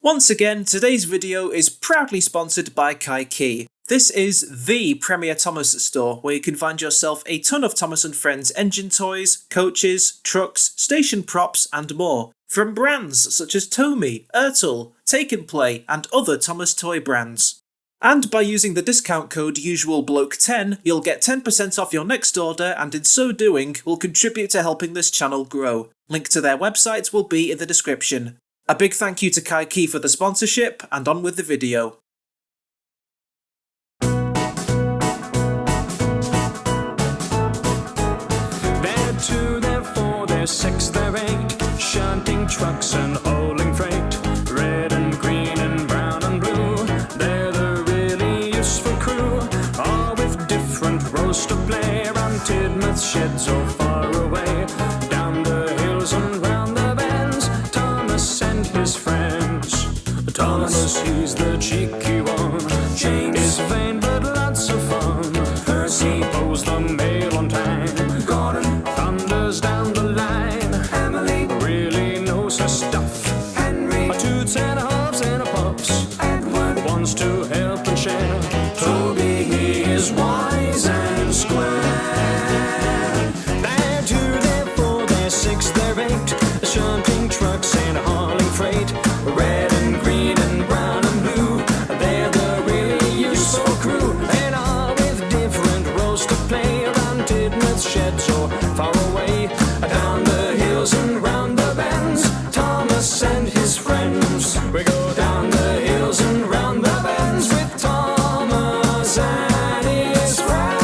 Once again, today's video is proudly sponsored by Kaiki. This is the premier Thomas store where you can find yourself a ton of Thomas & Friends engine toys, coaches, trucks, station props and more. From brands such as Tomy, Ertl, Take and Play and other Thomas toy brands. And by using the discount code UsualBloke10, you'll get 10% off your next order and in so doing will contribute to helping this channel grow. Link to their website will be in the description. A big thank you to Kaiki for the sponsorship, and on with the video. They're 2, they're 4, they're 6, they're 8, shunting trucks and hauling freight. Red and green and brown and blue, they're the really useful crew. All with different roles to play, around Tidmouth sheds or far away. Down the hills and round the bends, Thomas and his friends. Thomas, he's the cheeky one. James is vain but lots of fun. Percy owes the mail on time. Gordon thunders down the line. Emily really knows her stuff. Henry, a toots and a halves and a puffs. Edward wants to help and share. Toby, he is wise and square. They're 2, they're 4, they're 6, they're 8, shunting trucks and hauling freight. Red and green and brown and blue, they're the really useful crew. And all with different roles to play, around Tidmouth sheds or far away. Down the hills and round the bends, Thomas and his friends. We go down the hills and round the bends with Thomas and his friends.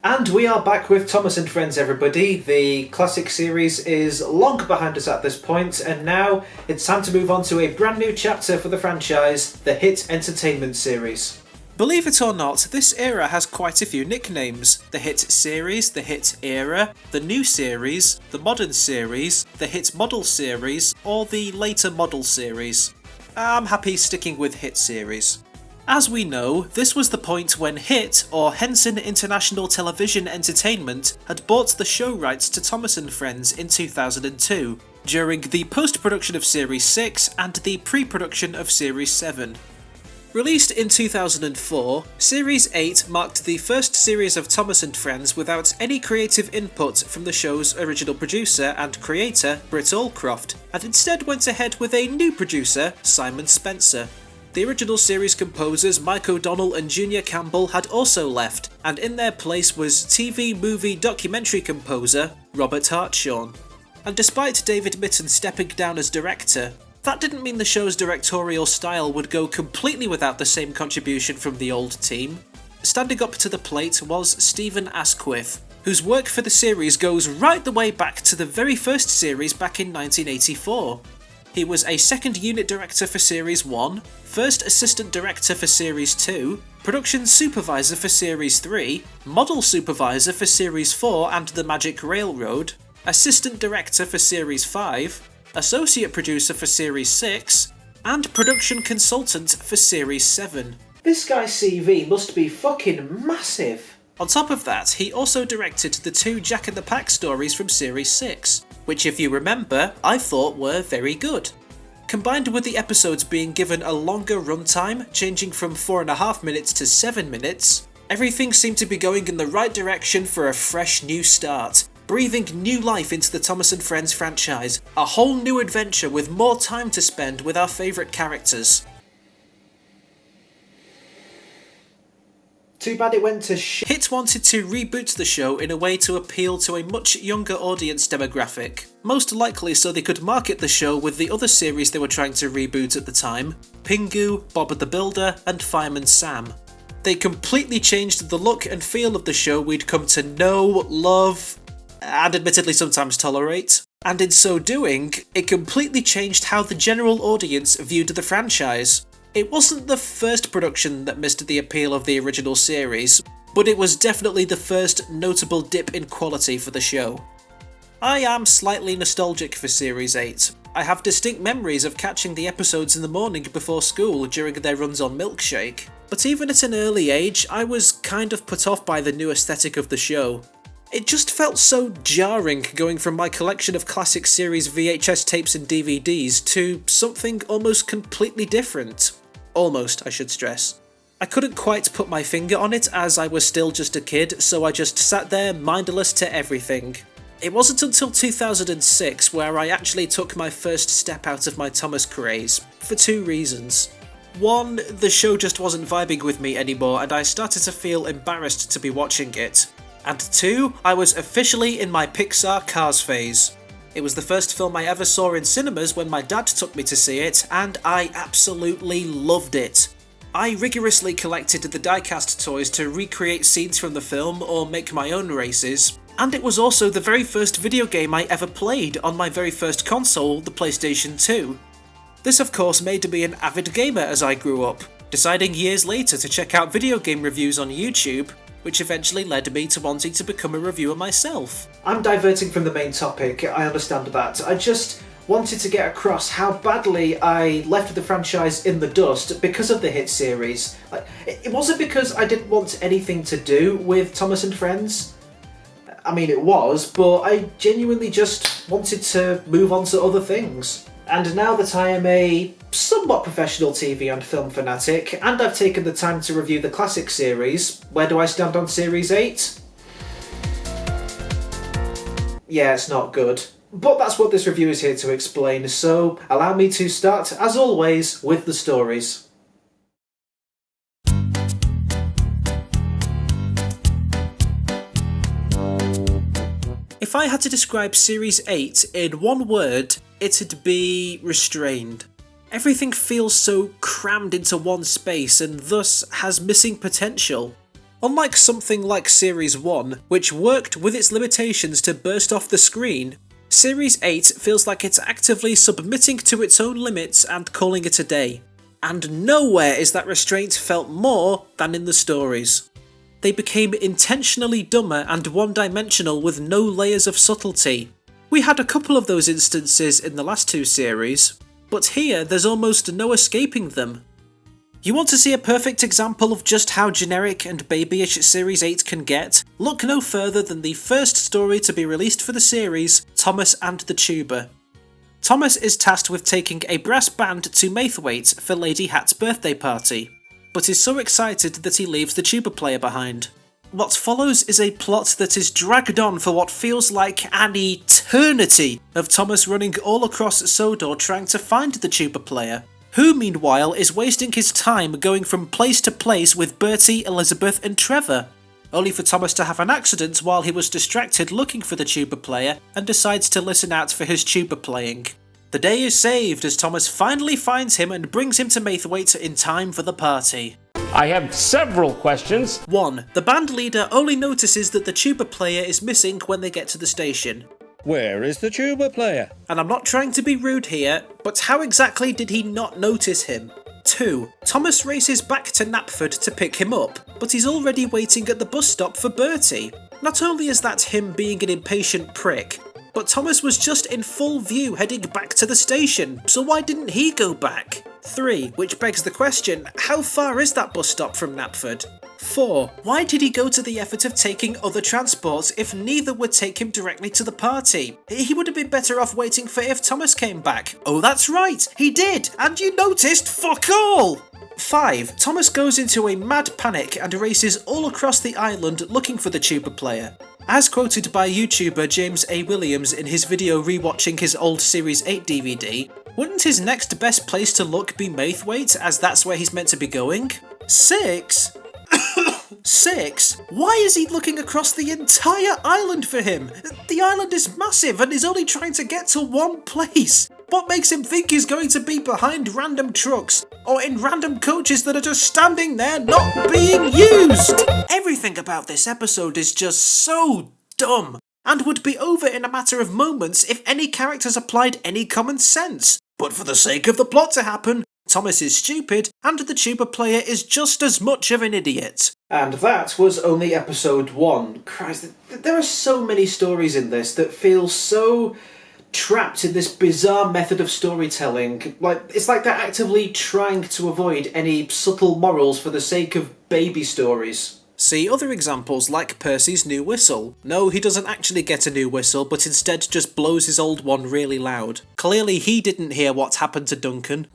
And we are back with Thomas & Friends, everybody. The classic series is long behind us at this point, and now it's time to move on to a brand new chapter for the franchise, the Hit Entertainment series. Believe it or not, this era has quite a few nicknames. The Hit series, the Hit era, the new series, the modern series, the Hit model series, or the later model series. I'm happy sticking with Hit series. As we know, this was the point when HIT, or Henson International Television Entertainment, had bought the show rights to Thomas & Friends in 2002, during the post-production of Series 6 and the pre-production of Series 7. Released in 2004, Series 8 marked the first series of Thomas & Friends without any creative input from the show's original producer and creator, Britt Allcroft, and instead went ahead with a new producer, Simon Spencer. The original series composers Mike O'Donnell and Junior Campbell had also left, and in their place was TV movie documentary composer Robert Hartshorn. And despite David Mitton stepping down as director, that didn't mean the show's directorial style would go completely without the same contribution from the old team. Standing up to the plate was Stephen Asquith, whose work for the series goes right the way back to the very first series back in 1984. He was a second unit director for Series 1, first assistant director for Series 2, production supervisor for Series 3, model supervisor for Series 4 and The Magic Railroad, assistant director for Series 5, associate producer for Series 6, and production consultant for Series 7. This guy's CV must be fucking massive. On top of that, he also directed the 2 Jack and the Pack stories from Series 6, which if you remember, I thought were very good. Combined with the episodes being given a longer runtime, changing from 4.5 minutes to 7 minutes, everything seemed to be going in the right direction for a fresh new start, breathing new life into the Thomas & Friends franchise, a whole new adventure with more time to spend with our favourite characters. Too bad it went to shit. HIT wanted to reboot the show in a way to appeal to a much younger audience demographic, most likely so they could market the show with the other series they were trying to reboot at the time, Pingu, Bob the Builder and Fireman Sam. They completely changed the look and feel of the show we'd come to know, love, and admittedly sometimes tolerate, and in so doing, it completely changed how the general audience viewed the franchise. It wasn't the first production that missed the appeal of the original series, but it was definitely the first notable dip in quality for the show. I am slightly nostalgic for Series 8. I have distinct memories of catching the episodes in the morning before school during their runs on Milkshake. But even at an early age, I was kind of put off by the new aesthetic of the show. It just felt so jarring going from my collection of classic series VHS tapes and DVDs to something almost completely different. Almost, I should stress. I couldn't quite put my finger on it as I was still just a kid, so I just sat there mindless to everything. It wasn't until 2006 where I actually took my first step out of my Thomas craze, for two reasons. One, the show just wasn't vibing with me anymore and I started to feel embarrassed to be watching it. And two, I was officially in my Pixar Cars phase. It was the first film I ever saw in cinemas when my dad took me to see it, and I absolutely loved it. I rigorously collected the diecast toys to recreate scenes from the film or make my own races, and it was also the very first video game I ever played on my very first console, the PlayStation 2. This of course made me an avid gamer as I grew up, deciding years later to check out video game reviews on YouTube, which eventually led me to wanting to become a reviewer myself. I'm diverting from the main topic, I understand that. I just wanted to get across how badly I left the franchise in the dust because of the hit series. It wasn't because I didn't want anything to do with Thomas and Friends. I mean, it was, but I genuinely just wanted to move on to other things. And now that I am a somewhat professional TV and film fanatic, and I've taken the time to review the classic series, where do I stand on Series 8? Yeah, it's not good. But that's what this review is here to explain, so allow me to start, as always, with the stories. If I had to describe Series 8 in one word, it'd be restrained. Everything feels so crammed into one space and thus has missing potential. Unlike something like Series 1, which worked with its limitations to burst off the screen, Series 8 feels like it's actively submitting to its own limits and calling it a day. And nowhere is that restraint felt more than in the stories. They became intentionally dumber and one-dimensional with no layers of subtlety. We had a couple of those instances in the last two series, but here there's almost no escaping them. You want to see a perfect example of just how generic and babyish Series 8 can get? Look no further than the first story to be released for the series, Thomas and the Tuba. Thomas is tasked with taking a brass band to Maithwaite for Lady Hat's birthday party, but is so excited that he leaves the tuba player behind. What follows is a plot that is dragged on for what feels like an eternity of Thomas running all across Sodor trying to find the tuba player, who meanwhile is wasting his time going from place to place with Bertie, Elizabeth and Trevor, only for Thomas to have an accident while he was distracted looking for the tuba player and decides to listen out for his tuba playing. The day is saved as Thomas finally finds him and brings him to Maithwaite in time for the party. I have several questions. 1. The band leader only notices that the tuba player is missing when they get to the station. Where is the tuba player? And I'm not trying to be rude here, but how exactly did he not notice him? 2. Thomas races back to Knapford to pick him up, but he's already waiting at the bus stop for Bertie. Not only is that him being an impatient prick, but Thomas was just in full view heading back to the station, so why didn't he go back? 3. Which begs the question, how far is that bus stop from Knapford? 4. Why did he go to the effort of taking other transports if neither would take him directly to the party? He would have been better off waiting for if Thomas came back. Oh, that's right, he did, and you noticed fuck all! 5. Thomas goes into a mad panic and races all across the island looking for the tuba player. As quoted by YouTuber James A. Williams in his video rewatching his old Series 8 DVD, wouldn't his next best place to look be Maithwaite, as that's where he's meant to be going? 6? 6? Why is he looking across the entire island for him? The island is massive and is only trying to get to one place. What makes him think he's going to be behind random trucks, or in random coaches that are just standing there not being used? Everything about this episode is just so dumb, and would be over in a matter of moments if any characters applied any common sense. But for the sake of the plot to happen, Thomas is stupid, and the tuba player is just as much of an idiot. And that was only episode 1. Christ, there are so many stories in this that feel so trapped in this bizarre method of storytelling. It's like they're actively trying to avoid any subtle morals for the sake of baby stories. See other examples like Percy's new whistle. No, he doesn't actually get a new whistle, but instead just blows his old one really loud. Clearly he didn't hear what happened to Duncan.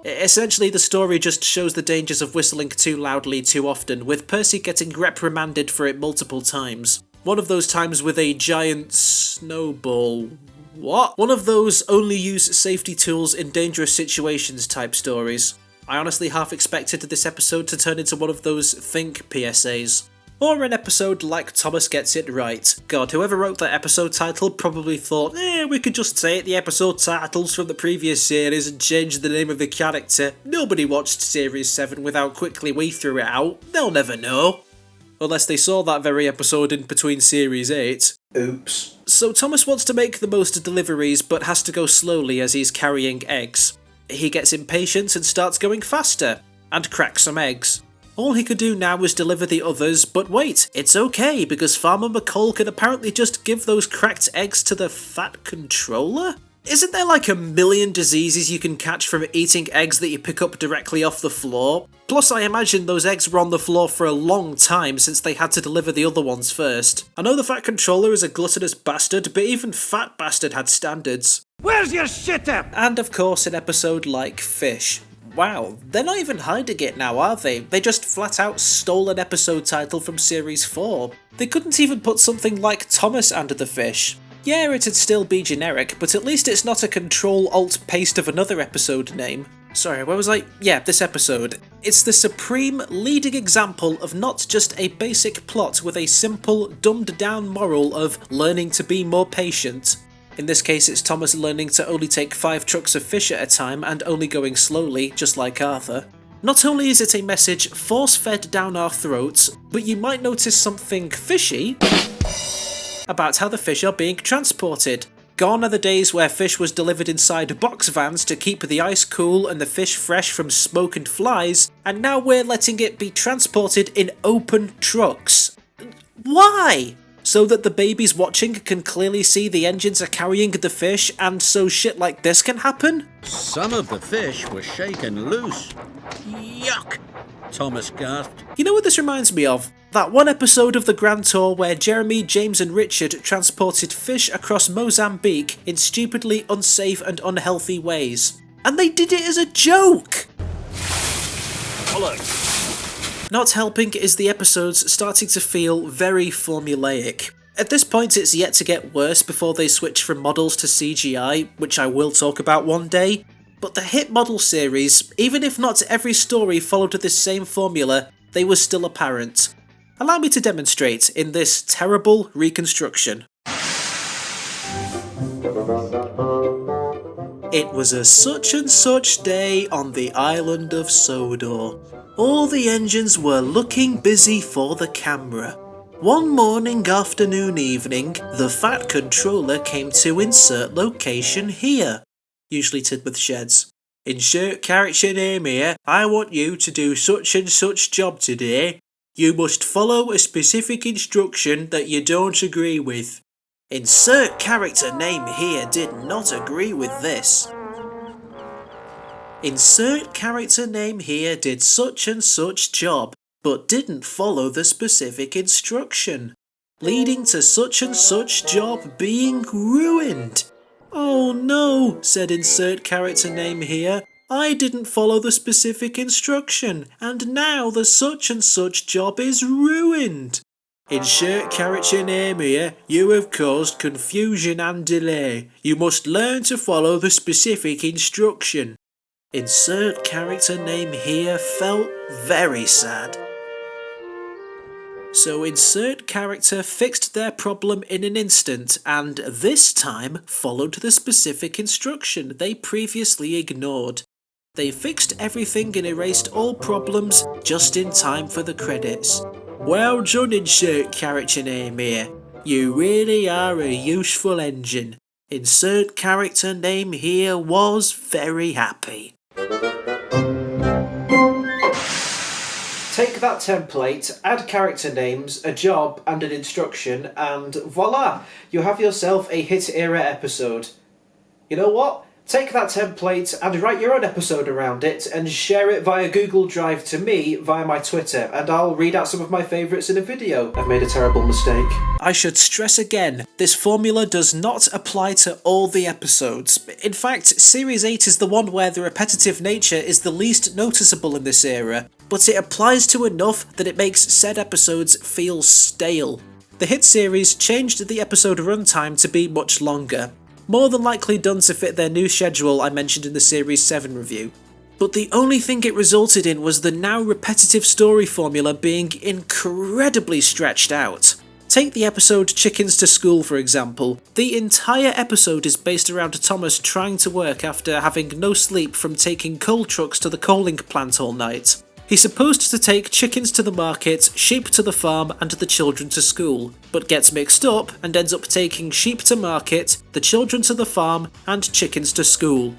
Essentially, the story just shows the dangers of whistling too loudly too often, with Percy getting reprimanded for it multiple times. One of those times with a giant snowball. What? One of those only use safety tools in dangerous situations type stories. I honestly half expected this episode to turn into one of those think PSAs. Or an episode like Thomas Gets It Right. God, whoever wrote that episode title probably thought, we could just take the episode titles from the previous series and change the name of the character. Nobody watched Series 7 with how quickly we threw it out. They'll never know. Unless they saw that very episode in between Series 8. Oops. So Thomas wants to make the most deliveries, but has to go slowly as he's carrying eggs. He gets impatient and starts going faster, and cracks some eggs. All he could do now is deliver the others, but wait, it's okay, because Farmer McCall can apparently just give those cracked eggs to the Fat Controller? Isn't there like 1,000,000 diseases you can catch from eating eggs that you pick up directly off the floor? Plus, I imagine those eggs were on the floor for a long time since they had to deliver the other ones first. I know the Fat Controller is a gluttonous bastard, but even Fat Bastard had standards. Where's your shit at? And of course, an episode like Fish. Wow, they're not even hiding it now, are they? They just flat out stole an episode title from Series 4. They couldn't even put something like Thomas and the Fish. Yeah, it'd still be generic, but at least it's not a Control-Alt-Paste of another episode name. Sorry, where was I? Yeah, this episode. It's the supreme leading example of not just a basic plot with a simple, dumbed-down moral of learning to be more patient. In this case, it's Thomas learning to only take 5 trucks of fish at a time and only going slowly, just like Arthur. Not only is it a message force-fed down our throats, but you might notice something fishy about how the fish are being transported. Gone are the days where fish was delivered inside box vans to keep the ice cool and the fish fresh from smoke and flies, and now we're letting it be transported in open trucks. Why? So that the babies watching can clearly see the engines are carrying the fish, and so shit like this can happen? Some of the fish were shaken loose. Yuck! Thomas gasped. You know what this reminds me of? That one episode of the Grand Tour where Jeremy, James and Richard transported fish across Mozambique in stupidly unsafe and unhealthy ways. And they did it as a joke! Bollocks. Not helping is the episodes starting to feel very formulaic. At this point it's yet to get worse before they switch from models to CGI, which I will talk about one day. But the hit model series, even if not every story followed this same formula, they were still apparent. Allow me to demonstrate in this terrible reconstruction. It was a such and such day on the island of Sodor. All the engines were looking busy for the camera. One morning, afternoon, evening, the Fat Controller came to insert location here. Usually tid with sheds. Insert character name here. I want you to do such and such job today. You must follow a specific instruction that you don't agree with. Insert character name here did not agree with this. Insert character name here did such and such job, but didn't follow the specific instruction, leading to such and such job being ruined. Oh no, said insert character name here. I didn't follow the specific instruction, and now the such and such job is ruined. Insert character name here. You have caused confusion and delay. You must learn to follow the specific instruction. Insert character name here felt very sad. So insert character fixed their problem in an instant and this time followed the specific instruction they previously ignored. They fixed everything and erased all problems just in time for the credits. Well done, insert character name here. You really are a useful engine. Insert character name here was very happy. Take that template, add character names, a job, and an instruction, and voila! You have yourself a hit era episode. You know what? Take that template and write your own episode around it and share it via Google Drive to me via my Twitter, and I'll read out some of my favourites in a video. I've made a terrible mistake. I should stress again, this formula does not apply to all the episodes. In fact, Series 8 is the one where the repetitive nature is the least noticeable in this era, but it applies to enough that it makes said episodes feel stale. The hit series changed the episode runtime to be much longer, more than likely done to fit their new schedule I mentioned in the Series 7 review. But the only thing it resulted in was the now repetitive story formula being incredibly stretched out. Take the episode Chickens to School for example. The entire episode is based around Thomas trying to work after having no sleep from taking coal trucks to the coaling plant all night. He's supposed to take chickens to the market, sheep to the farm, and the children to school, but gets mixed up and ends up taking sheep to market, the children to the farm, and chickens to school.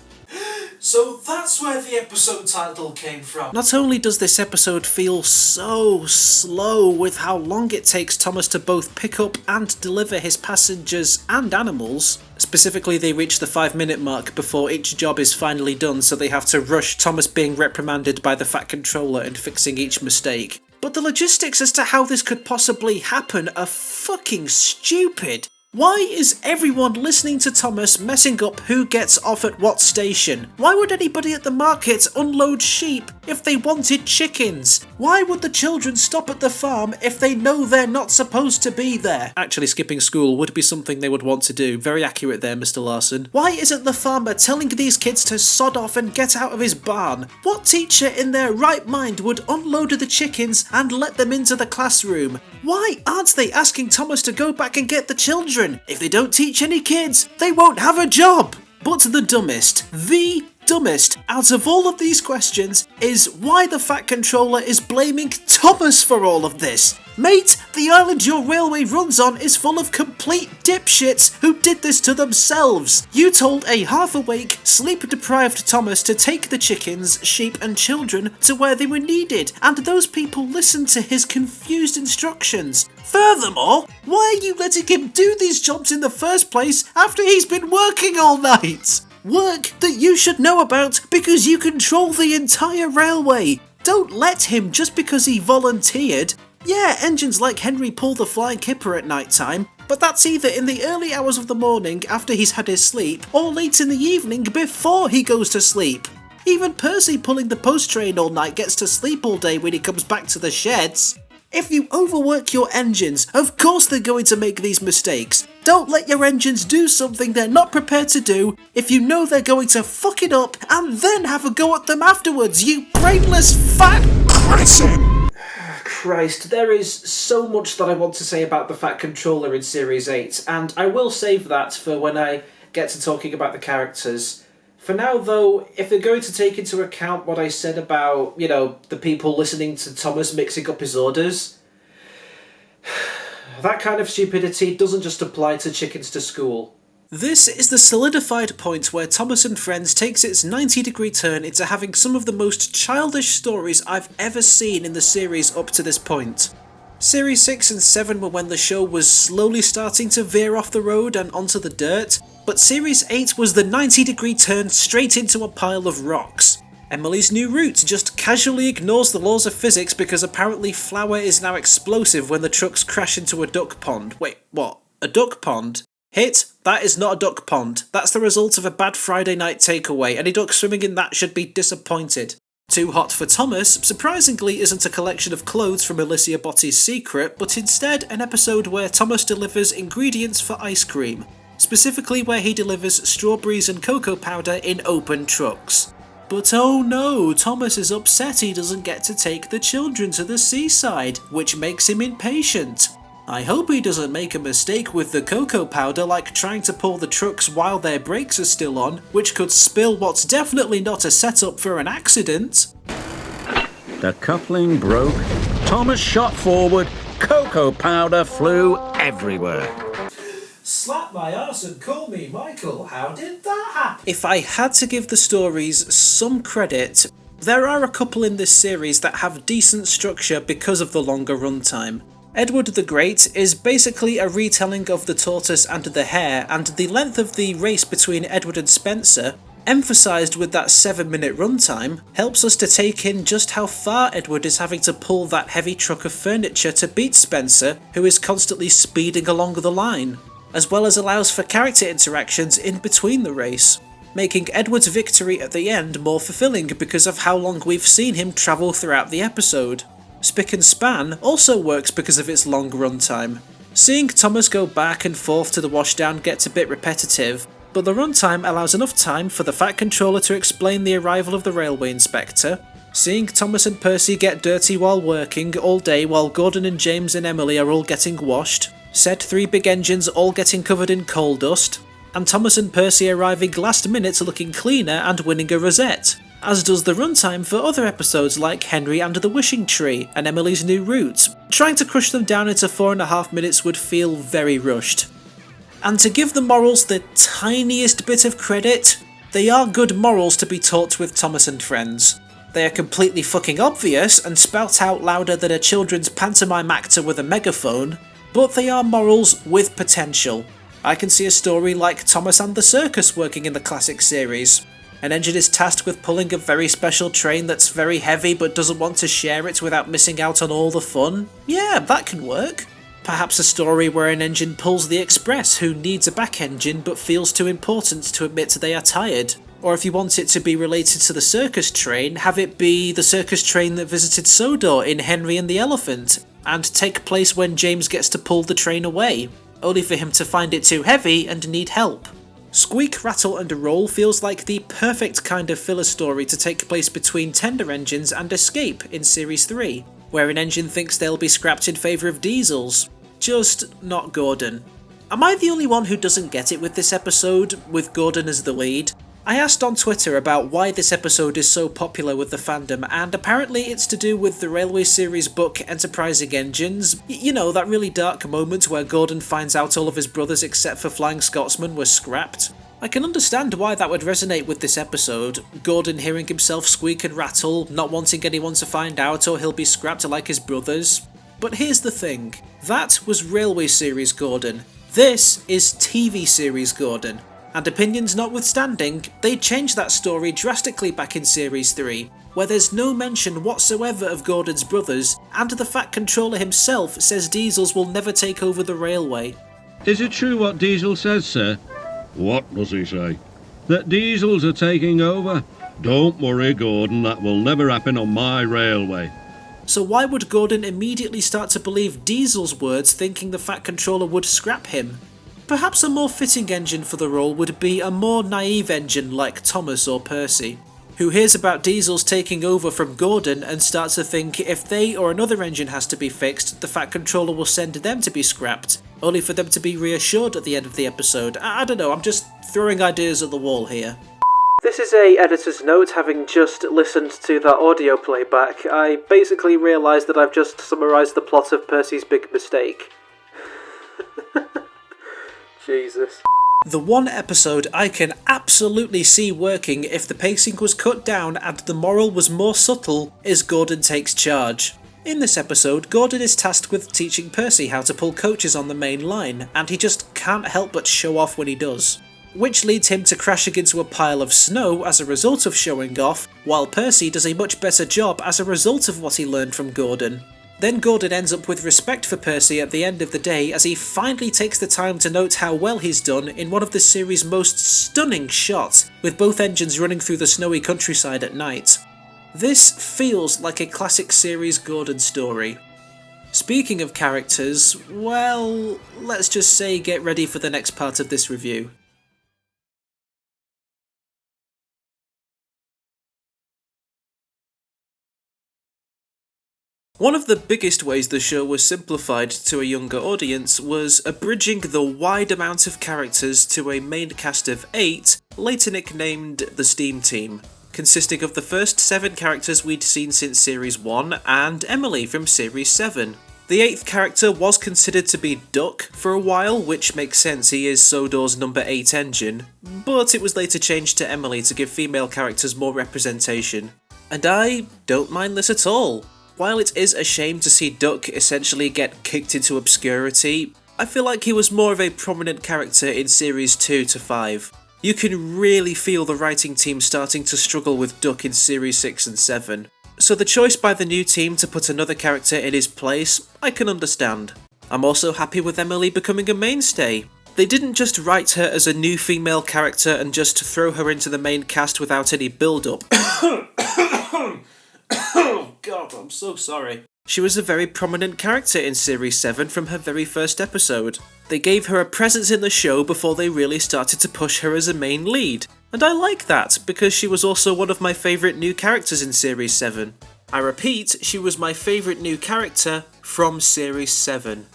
So that's where the episode title came from. Not only does this episode feel so slow with how long it takes Thomas to both pick up and deliver his passengers and animals, specifically they reach the 5-minute mark before each job is finally done, so they have to rush Thomas being reprimanded by the Fat Controller and fixing each mistake. But the logistics as to how this could possibly happen are fucking stupid. Why is everyone listening to Thomas messing up who gets off at what station? Why would anybody at the market unload sheep if they wanted chickens? Why would the children stop at the farm if they know they're not supposed to be there? Actually, skipping school would be something they would want to do. Very accurate there, Mr. Larson. Why isn't the farmer telling these kids to sod off and get out of his barn? What teacher in their right mind would unload the chickens and let them into the classroom? Why aren't they asking Thomas to go back and get the children? If they don't teach any kids, they won't have a job! But the dumbest out of all of these questions is why the Fat Controller is blaming Thomas for all of this. Mate, the island your railway runs on is full of complete dipshits who did this to themselves. You told a half-awake, sleep-deprived Thomas to take the chickens, sheep and children to where they were needed, and those people listened to his confused instructions. Furthermore, why are you letting him do these jobs in the first place after he's been working all night? Work that you should know about because you control the entire railway. Don't let him just because he volunteered. Yeah, engines like Henry pull the flying kipper at night time, but that's either in the early hours of the morning after he's had his sleep, or late in the evening before he goes to sleep. Even Percy pulling the post train all night gets to sleep all day when he comes back to the sheds. If you overwork your engines, of course they're going to make these mistakes. Don't let your engines do something they're not prepared to do if you know they're going to fuck it up and then have a go at them afterwards, you brainless fat crescent! Christ, there is so much that I want to say about the Fat Controller in Series 8, and I will save that for when I get to talking about the characters. For now, though, if they're going to take into account what I said about, the people listening to Thomas mixing up his orders, that kind of stupidity doesn't just apply to Chickens to School. This is the solidified point where Thomas and Friends takes its 90-degree turn into having some of the most childish stories I've ever seen in the series up to this point. Series 6 and 7 were when the show was slowly starting to veer off the road and onto the dirt, but Series 8 was the 90-degree turn straight into a pile of rocks. Emily's new route just casually ignores the laws of physics because apparently flour is now explosive when the trucks crash into a duck pond. Wait, what? A duck pond? Hit, that is not a duck pond. That's the result of a bad Friday night takeaway. Any duck swimming in that should be disappointed. Too Hot for Thomas, surprisingly, isn't a collection of clothes from Alicia Botti's Secret, but instead an episode where Thomas delivers ingredients for ice cream. Specifically where he delivers strawberries and cocoa powder in open trucks. But oh no, Thomas is upset he doesn't get to take the children to the seaside, which makes him impatient. I hope he doesn't make a mistake with the cocoa powder like trying to pull the trucks while their brakes are still on, which could spill what's definitely not a setup for an accident. The coupling broke, Thomas shot forward, cocoa powder flew everywhere. Slap my arse and call me Michael. How did that happen? If I had to give the stories some credit, there are a couple in this series that have decent structure because of the longer runtime. Edward the Great is basically a retelling of the tortoise and the hare, and the length of the race between Edward and Spencer, emphasised with that 7-minute runtime, helps us to take in just how far Edward is having to pull that heavy truck of furniture to beat Spencer, who is constantly speeding along the line, as well as allows for character interactions in between the race, making Edward's victory at the end more fulfilling because of how long we've seen him travel throughout the episode. Spick and Span also works because of its long runtime. Seeing Thomas go back and forth to the washdown gets a bit repetitive, but the runtime allows enough time for the Fat Controller to explain the arrival of the railway inspector. Seeing Thomas and Percy get dirty while working all day while Gordon and James and Emily are all getting washed, said 3 big engines all getting covered in coal dust, and Thomas and Percy arriving last minute looking cleaner and winning a rosette, as does the runtime for other episodes like Henry and the Wishing Tree and Emily's New Route. Trying to crush them down into 4.5 minutes would feel very rushed. And to give the morals the tiniest bit of credit, they are good morals to be taught with Thomas and Friends. They are completely fucking obvious and spout out louder than a children's pantomime actor with a megaphone, but they are morals with potential. I can see a story like Thomas and the Circus working in the classic series. An engine is tasked with pulling a very special train that's very heavy but doesn't want to share it without missing out on all the fun. Yeah, that can work. Perhaps a story where an engine pulls the express who needs a back engine but feels too important to admit they are tired. Or if you want it to be related to the circus train, have it be the circus train that visited Sodor in Henry and the Elephant, and take place when James gets to pull the train away, only for him to find it too heavy and need help. Squeak, Rattle and Roll feels like the perfect kind of filler story to take place between Tender Engines and Escape in Series 3, where an engine thinks they'll be scrapped in favour of diesels. Just not Gordon. Am I the only one who doesn't get it with this episode, with Gordon as the lead? I asked on Twitter about why this episode is so popular with the fandom, and apparently it's to do with the Railway series book Enterprising Engines. You know, that really dark moment where Gordon finds out all of his brothers except for Flying Scotsman were scrapped. I can understand why that would resonate with this episode, Gordon hearing himself squeak and rattle, not wanting anyone to find out or he'll be scrapped like his brothers. But here's the thing, that was Railway series Gordon, this is TV series Gordon. And opinions notwithstanding, they changed that story drastically back in Series 3, where there's no mention whatsoever of Gordon's brothers, and the Fat Controller himself says diesels will never take over the railway. Is it true what Diesel says, sir? What does he say? That diesels are taking over? Don't worry, Gordon, that will never happen on my railway. So why would Gordon immediately start to believe Diesel's words thinking the Fat Controller would scrap him? Perhaps a more fitting engine for the role would be a more naive engine like Thomas or Percy, who hears about diesels taking over from Gordon and starts to think if they or another engine has to be fixed, the Fat Controller will send them to be scrapped, only for them to be reassured at the end of the episode. I don't know, I'm just throwing ideas at the wall here. This is a editor's note, having just listened to that audio playback. I basically realised that I've just summarised the plot of Percy's Big Mistake. Jesus. The one episode I can absolutely see working if the pacing was cut down and the moral was more subtle is Gordon Takes Charge. In this episode, Gordon is tasked with teaching Percy how to pull coaches on the main line, and he just can't help but show off when he does, which leads him to crashing into a pile of snow as a result of showing off, while Percy does a much better job as a result of what he learned from Gordon. Then Gordon ends up with respect for Percy at the end of the day as he finally takes the time to note how well he's done in one of the series' most stunning shots, with both engines running through the snowy countryside at night. This feels like a classic series Gordon story. Speaking of characters, well, let's just say get ready for the next part of this review. One of the biggest ways the show was simplified to a younger audience was abridging the wide amount of characters to a main cast of 8, later nicknamed the Steam Team, consisting of the first 7 characters we'd seen since Series 1 and Emily from Series 7. The 8th character was considered to be Duck for a while, which makes sense, he is Sodor's number 8 engine, but it was later changed to Emily to give female characters more representation. And I don't mind this at all. While it is a shame to see Duck essentially get kicked into obscurity, I feel like he was more of a prominent character in Series 2 to 5. You can really feel the writing team starting to struggle with Duck in Series 6 and 7. So the choice by the new team to put another character in his place, I can understand. I'm also happy with Emily becoming a mainstay. They didn't just write her as a new female character and just throw her into the main cast without any build-up. Oh god, I'm so sorry. She was a very prominent character in Series 7 from her very first episode. They gave her a presence in the show before they really started to push her as a main lead. And I like that, because she was also one of my favourite new characters in Series 7. I repeat, she was my favourite new character from Series 7.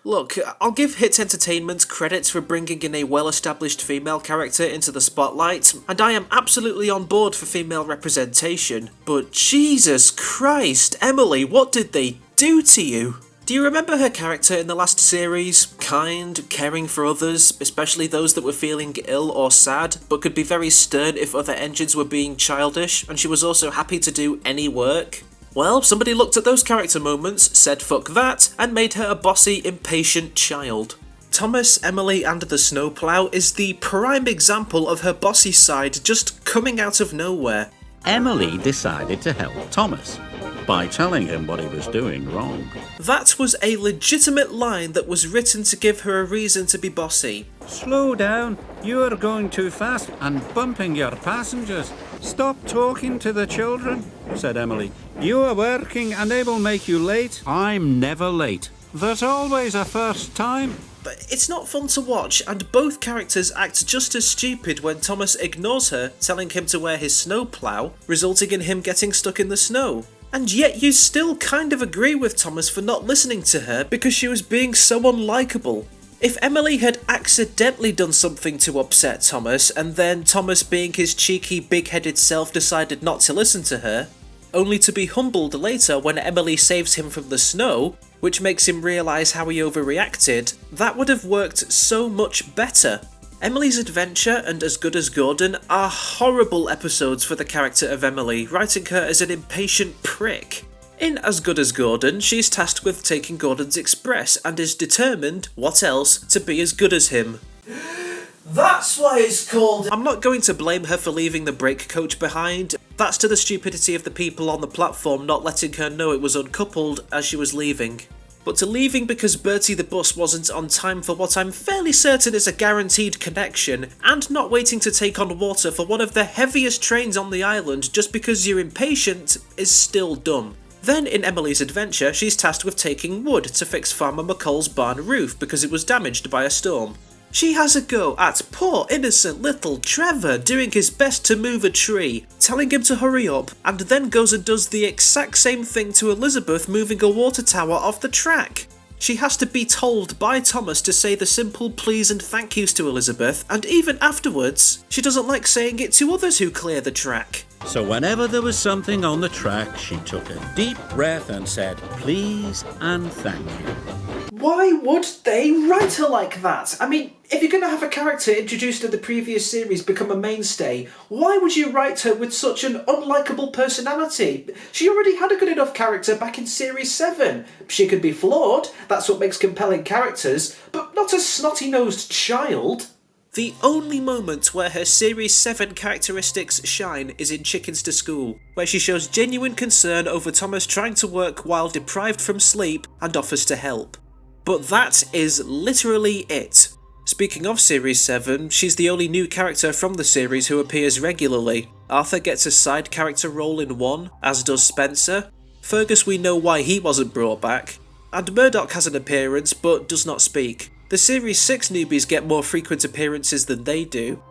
Look, I'll give Hit Entertainment credit for bringing in a well-established female character into the spotlight, and I am absolutely on board for female representation. But Jesus Christ, Emily, what did they do to you? Do you remember her character in the last series? Kind, caring for others, especially those that were feeling ill or sad, but could be very stern if other engines were being childish, and she was also happy to do any work? Well, somebody looked at those character moments, said fuck that, and made her a bossy, impatient child. Thomas, Emily and the Snowplow is the prime example of her bossy side just coming out of nowhere. Emily decided to help Thomas by telling him what he was doing wrong. That was a legitimate line that was written to give her a reason to be bossy. Slow down, you are going too fast and bumping your passengers. Stop talking to the children, said Emily. You are working and they will make you late. I'm never late. There's always a first time. But it's not fun to watch, and both characters act just as stupid when Thomas ignores her, telling him to wear his snowplow, resulting in him getting stuck in the snow. And yet you still kind of agree with Thomas for not listening to her because she was being so unlikable. If Emily had accidentally done something to upset Thomas, and then Thomas, being his cheeky, big-headed self, decided not to listen to her, only to be humbled later when Emily saves him from the snow, which makes him realise how he overreacted, that would have worked so much better. Emily's Adventure and As Good as Gordon are horrible episodes for the character of Emily, writing her as an impatient prick. In As Good as Gordon, she's tasked with taking Gordon's Express and is determined, what else, to be as good as him. That's why it's called... I'm not going to blame her for leaving the brake coach behind. That's to the stupidity of the people on the platform not letting her know it was uncoupled as she was leaving. But to leaving because Bertie the bus wasn't on time for what I'm fairly certain is a guaranteed connection, and not waiting to take on water for one of the heaviest trains on the island just because you're impatient is still dumb. Then in Emily's Adventure, she's tasked with taking wood to fix Farmer McColl's barn roof because it was damaged by a storm. She has a go at poor innocent little Trevor doing his best to move a tree, telling him to hurry up, and then goes and does the exact same thing to Elizabeth moving a water tower off the track. She has to be told by Thomas to say the simple please and thank yous to Elizabeth, and even afterwards, she doesn't like saying it to others who clear the track. So whenever there was something on the track, she took a deep breath and said, please and thank you. Why would they write her like that? I mean, if you're going to have a character introduced in the previous series become a mainstay, why would you write her with such an unlikable personality? She already had a good enough character back in Series 7. She could be flawed, that's what makes compelling characters, but not a snotty-nosed child. The only moment where her Series 7 characteristics shine is in Chickens to School, where she shows genuine concern over Thomas trying to work while deprived from sleep and offers to help. But that is literally it. Speaking of Series 7, she's the only new character from the series who appears regularly. Arthur gets a side character role in 1, as does Spencer. Fergus, we know why he wasn't brought back. And Murdoch has an appearance but does not speak. The Series 6 newbies get more frequent appearances than they do.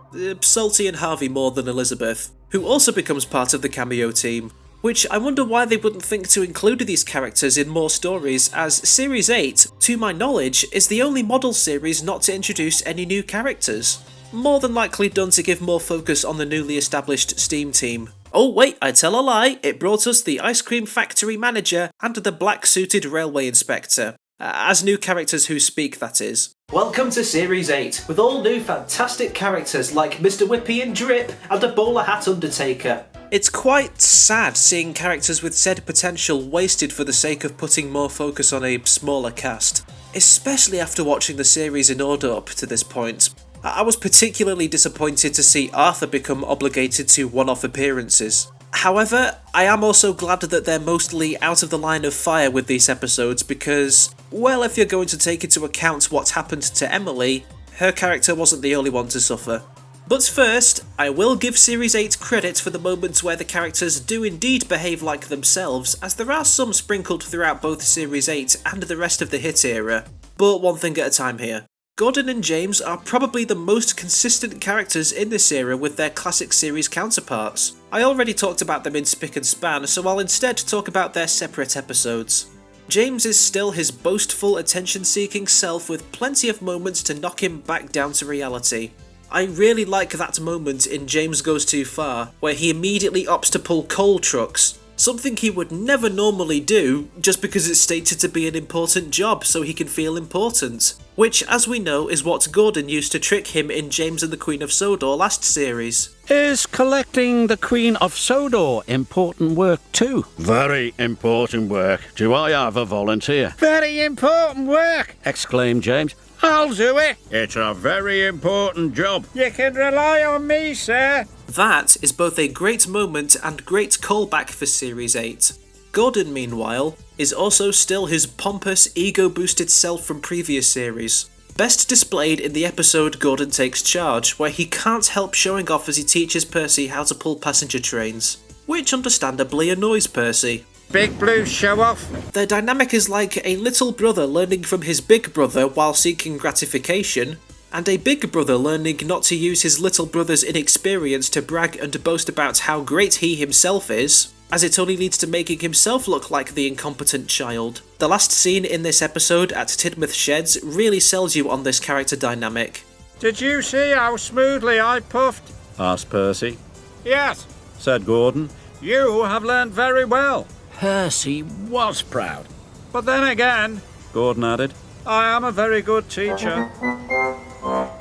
Salty and Harvey more than Elizabeth, who also becomes part of the cameo team. Which I wonder why they wouldn't think to include these characters in more stories, as Series 8, to my knowledge, is the only model series not to introduce any new characters. more than likely done to give more focus on the newly established Steam team. Oh wait, I tell a lie, it brought us the ice cream factory manager and the black-suited railway inspector. As new characters who speak, that is. Welcome to Series 8, with all new fantastic characters like Mr. Whippy and Drip and a bowler hat Undertaker. It's quite sad seeing characters with said potential wasted for the sake of putting more focus on a smaller cast, especially after watching the series in order up to this point. I was particularly disappointed to see Arthur become obligated to one-off appearances. However, I am also glad that they're mostly out of the line of fire with these episodes because, well, if you're going to take into account what happened to Emily, her character wasn't the only one to suffer. But first, I will give Series 8 credit for the moments where the characters do indeed behave like themselves, as there are some sprinkled throughout both Series 8 and the rest of the hit era. But one thing at a time here. Gordon and James are probably the most consistent characters in this era with their classic series counterparts. I already talked about them in Spick and Span, so I'll instead talk about their separate episodes. James is still his boastful, attention-seeking self with plenty of moments to knock him back down to reality. I really like that moment in James Goes Too Far, where he immediately opts to pull coal trucks, something he would never normally do just because it's stated to be an important job so he can feel important. Which, as we know, is what Gordon used to trick him in James and the Queen of Sodor last series. Is collecting the Queen of Sodor important work too? Very important work. Do I have a volunteer? Very important work! Exclaimed James. I'll do it! It's a very important job. You can rely on me, sir! That is both a great moment and great callback for Series 8. Gordon, meanwhile, is also still his pompous, ego-boosted self from previous series. Best displayed in the episode Gordon Takes Charge, where he can't help showing off as he teaches Percy how to pull passenger trains, which understandably annoys Percy. Big Blue show off! Their dynamic is like a little brother learning from his big brother while seeking gratification, and a big brother learning not to use his little brother's inexperience to brag and boast about how great he himself is, as it only leads to making himself look like the incompetent child. The last scene in this episode at Tidmouth Sheds really sells you on this character dynamic. Did you see how smoothly I puffed? Asked Percy. Yes, said Gordon. You have learned very well. Percy was proud. But then again, Gordon added, I am a very good teacher.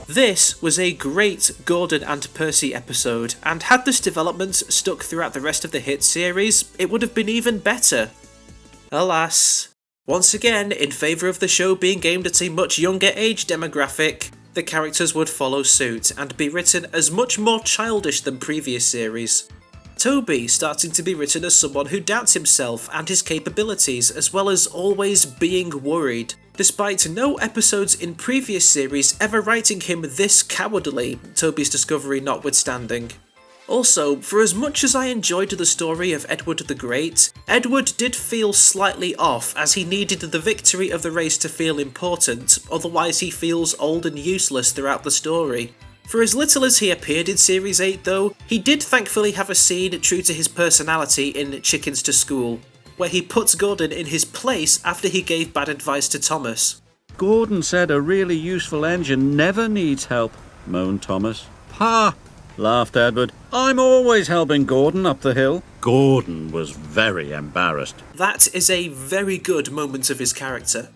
This was a great Gordon and Percy episode, and had this development stuck throughout the rest of the hit series, it would have been even better. Alas, once again, in favour of the show being aimed at a much younger age demographic, the characters would follow suit and be written as much more childish than previous series. Toby starting to be written as someone who doubts himself and his capabilities, as well as always being worried, despite no episodes in previous series ever writing him this cowardly, Toby's discovery notwithstanding. Also, for as much as I enjoyed the story of Edward the Great, Edward did feel slightly off as he needed the victory of the race to feel important, otherwise he feels old and useless throughout the story. For as little as he appeared in Series 8 though, he did thankfully have a scene true to his personality in Chickens to School, where he puts Gordon in his place after he gave bad advice to Thomas. Gordon said a really useful engine never needs help, moaned Thomas. Ha! Laughed Edward. I'm always helping Gordon up the hill. Gordon was very embarrassed. That is a very good moment of his character.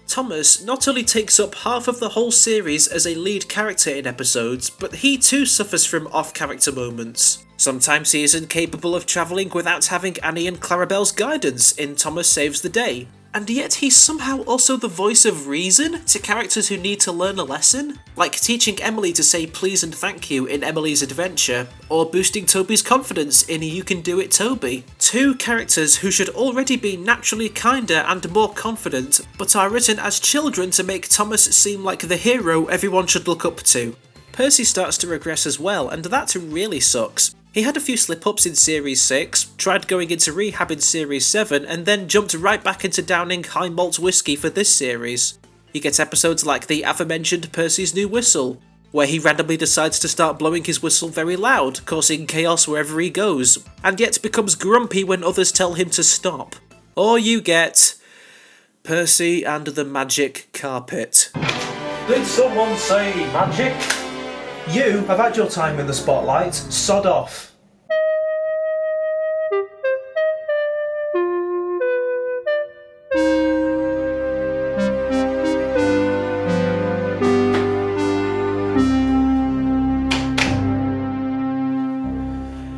Thomas not only takes up half of the whole series as a lead character in episodes, but he too suffers from off-character moments. Sometimes he is incapable of travelling without having Annie and Clarabelle's guidance in Thomas Saves the Day. And yet he's somehow also the voice of reason to characters who need to learn a lesson, like teaching Emily to say please and thank you in Emily's Adventure, or boosting Toby's confidence in You Can Do It Toby. Two characters who should already be naturally kinder and more confident, but are written as children to make Thomas seem like the hero everyone should look up to. Percy starts to regress as well, and that really sucks. He had a few slip-ups in Series 6, tried going into rehab in Series 7, and then jumped right back into downing high malt whiskey for this series. You get episodes like the aforementioned Percy's New Whistle, where he randomly decides to start blowing his whistle very loud, causing chaos wherever he goes, and yet becomes grumpy when others tell him to stop. Or you get Percy and the Magic Carpet. Did someone say magic? You have had your time in the spotlight. Sod off.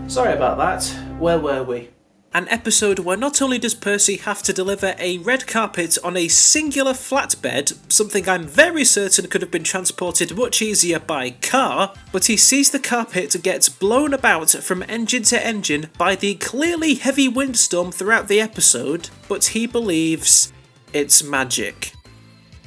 Sorry about that. Where were we? An episode where not only does Percy have to deliver a red carpet on a singular flatbed, something I'm very certain could have been transported much easier by car, but he sees the carpet get blown about from engine to engine by the clearly heavy windstorm throughout the episode, but he believes it's magic.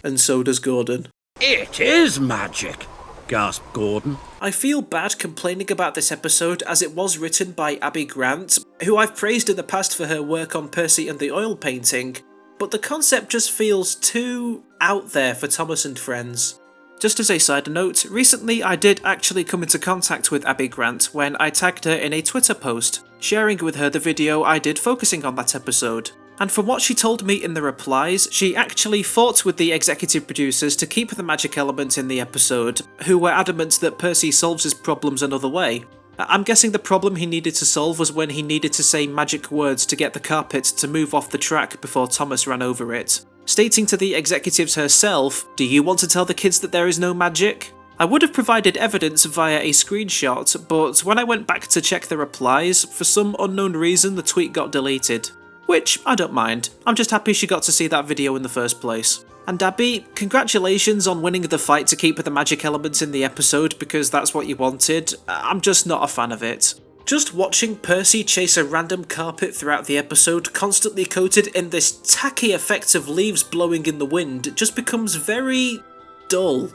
And so does Gordon. It is magic, gasped Gordon. I feel bad complaining about this episode as it was written by Abby Grant, who I've praised in the past for her work on Percy and the oil painting, but the concept just feels too out there for Thomas and Friends. Just as a side note, recently I did actually come into contact with Abby Grant when I tagged her in a Twitter post, sharing with her the video I did focusing on that episode. And from what she told me in the replies, she actually fought with the executive producers to keep the magic element in the episode, who were adamant that Percy solves his problems another way. I'm guessing the problem he needed to solve was when he needed to say magic words to get the carpet to move off the track before Thomas ran over it. Stating to the executives herself, "Do you want to tell the kids that there is no magic?" I would have provided evidence via a screenshot, but when I went back to check the replies, for some unknown reason the tweet got deleted. Which, I don't mind, I'm just happy she got to see that video in the first place. And Abby, congratulations on winning the fight to keep the magic elements in the episode because that's what you wanted. I'm just not a fan of it. Just watching Percy chase a random carpet throughout the episode, constantly coated in this tacky effect of leaves blowing in the wind, just becomes very dull.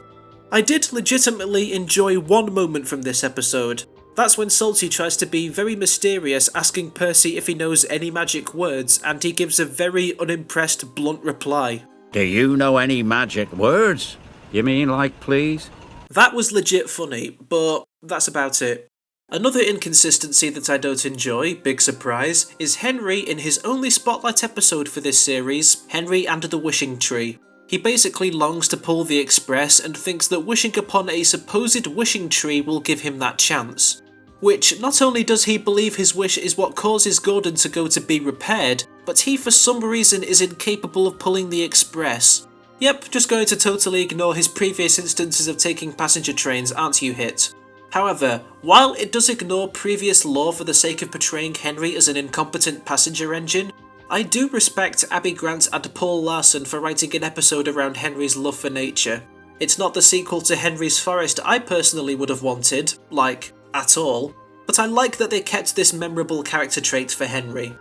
I did legitimately enjoy one moment from this episode. That's when Salty tries to be very mysterious, asking Percy if he knows any magic words, and he gives a very unimpressed, blunt reply. Do you know any magic words? You mean like please? That was legit funny, but that's about it. Another inconsistency that I don't enjoy, big surprise, is Henry in his only spotlight episode for this series, Henry and the Wishing Tree. He basically longs to pull the express and thinks that wishing upon a supposed wishing tree will give him that chance. Which, not only does he believe his wish is what causes Gordon to go to be repaired, but he for some reason is incapable of pulling the express. Yep, just going to totally ignore his previous instances of taking passenger trains, aren't you, Hit? However, while it does ignore previous lore for the sake of portraying Henry as an incompetent passenger engine, I do respect Abby Grant and Paul Larson for writing an episode around Henry's love for nature. It's not the sequel to Henry's Forest I personally would have wanted, like, at all, but I like that they kept this memorable character trait for Henry.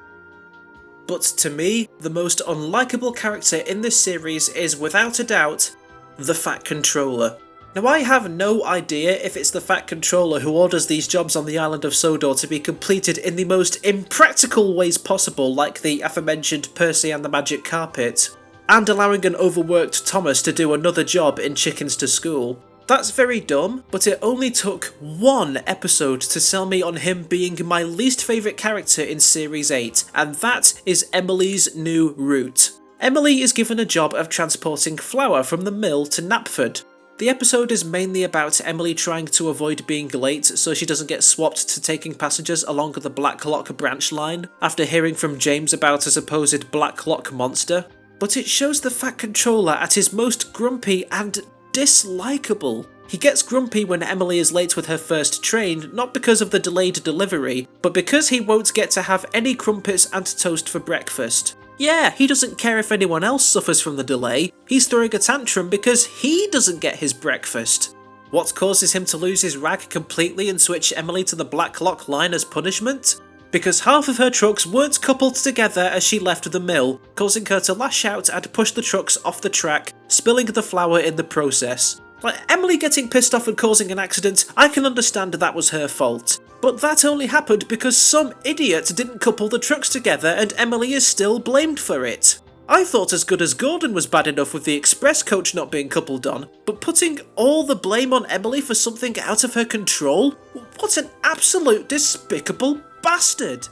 But to me, the most unlikable character in this series is without a doubt, the Fat Controller. Now I have no idea if it's the Fat Controller who orders these jobs on the island of Sodor to be completed in the most impractical ways possible, like the aforementioned Percy and the Magic Carpet, and allowing an overworked Thomas to do another job in Chickens to School. That's very dumb, but it only took one episode to sell me on him being my least favourite character in Series 8, and that is Emily's new route. Emily is given a job of transporting flour from the mill to Knapford. The episode is mainly about Emily trying to avoid being late so she doesn't get swapped to taking passengers along the Blacklock branch line, after hearing from James about a supposed Blacklock monster. But it shows the Fat Controller at his most grumpy and dislikable. He gets grumpy when Emily is late with her first train, not because of the delayed delivery, but because he won't get to have any crumpets and toast for breakfast. Yeah, he doesn't care if anyone else suffers from the delay, he's throwing a tantrum because he doesn't get his breakfast. What causes him to lose his rag completely and switch Emily to the Blacklock line as punishment? Because half of her trucks weren't coupled together as she left the mill, causing her to lash out and push the trucks off the track, spilling the flour in the process. Like, Emily getting pissed off and causing an accident, I can understand that was her fault. But that only happened because some idiot didn't couple the trucks together and Emily is still blamed for it. I thought As Good as Gordon was bad enough with the express coach not being coupled on, but putting all the blame on Emily for something out of her control? What an absolute despicable bastard!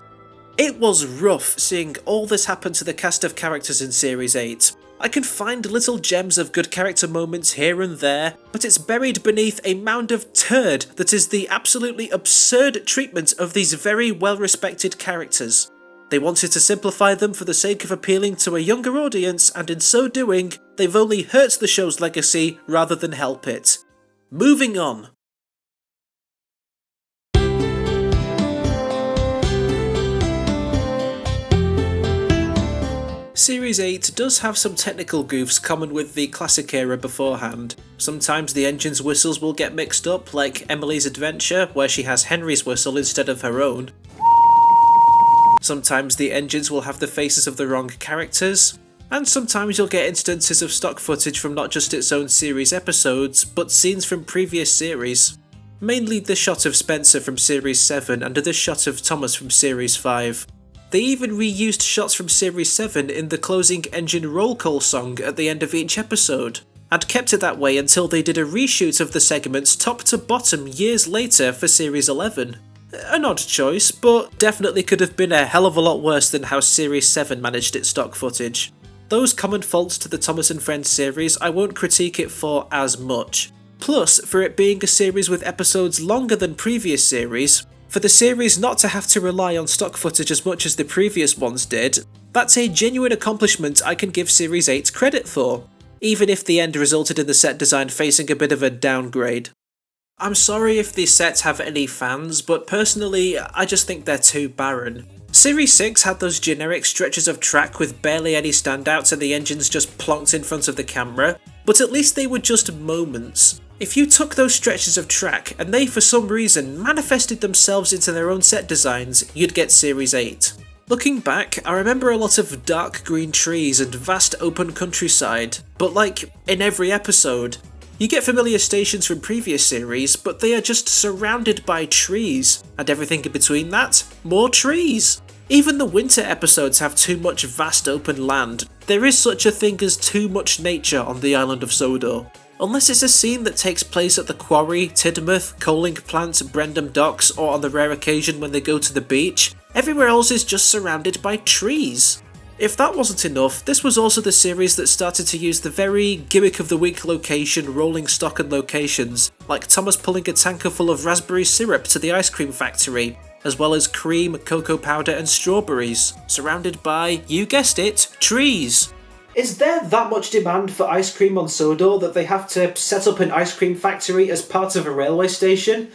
It was rough seeing all this happen to the cast of characters in Series 8. I can find little gems of good character moments here and there, but it's buried beneath a mound of turd that is the absolutely absurd treatment of these very well-respected characters. They wanted to simplify them for the sake of appealing to a younger audience, and in so doing, they've only hurt the show's legacy rather than help it. Moving on. Series 8 does have some technical goofs common with the classic era beforehand. Sometimes the engine's whistles will get mixed up, like Emily's Adventure, where she has Henry's whistle instead of her own. Sometimes the engines will have the faces of the wrong characters, and sometimes you'll get instances of stock footage from not just its own series episodes, but scenes from previous series. Mainly the shot of Spencer from Series 7 and this shot of Thomas from Series 5. They even reused shots from Series 7 in the closing engine roll call song at the end of each episode, and kept it that way until they did a reshoot of the segments top to bottom years later for Series 11. An odd choice, but definitely could have been a hell of a lot worse than how Series 7 managed its stock footage. Those common faults to the Thomas and Friends series I won't critique it for as much. Plus, for it being a series with episodes longer than previous series, for the series not to have to rely on stock footage as much as the previous ones did, that's a genuine accomplishment I can give Series 8 credit for, even if the end resulted in the set design facing a bit of a downgrade. I'm sorry if these sets have any fans, but personally, I just think they're too barren. Series 6 had those generic stretches of track with barely any standouts and the engines just plonked in front of the camera, but at least they were just moments. If you took those stretches of track and they for some reason manifested themselves into their own set designs, you'd get Series 8. Looking back, I remember a lot of dark green trees and vast open countryside, but like in every episode, you get familiar stations from previous series, but they are just surrounded by trees, and everything in between that, more trees. Even the winter episodes have too much vast open land. There is such a thing as too much nature on the island of Sodor. Unless it's a scene that takes place at the quarry, Tidmouth, coaling plant, Brendam docks, or on the rare occasion when they go to the beach, everywhere else is just surrounded by trees. If that wasn't enough, this was also the series that started to use the very gimmick of the week location rolling stock and locations, like Thomas pulling a tanker full of raspberry syrup to the ice cream factory, as well as cream, cocoa powder and strawberries, surrounded by, you guessed it, trees. Is there that much demand for ice cream on Sodor that they have to set up an ice cream factory as part of a railway station?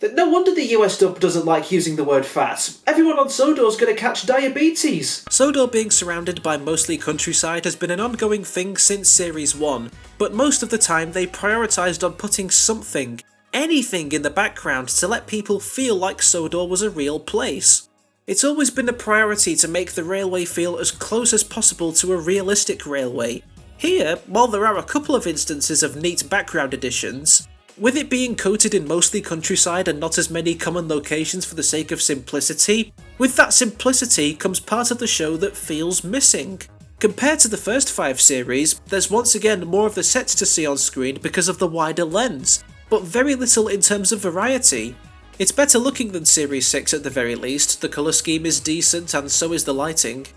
No wonder the US dub doesn't like using the word fat. Everyone on Sodor's gonna catch diabetes. Sodor being surrounded by mostly countryside has been an ongoing thing since Series 1, but most of the time they prioritised on putting something, anything in the background to let people feel like Sodor was a real place. It's always been a priority to make the railway feel as close as possible to a realistic railway. Here, while there are a couple of instances of neat background additions, with it being coated in mostly countryside and not as many common locations for the sake of simplicity, with that simplicity comes part of the show that feels missing. Compared to the first 5 series, there's once again more of the sets to see on screen because of the wider lens, but very little in terms of variety. It's better looking than Series 6 at the very least, the colour scheme is decent and so is the lighting.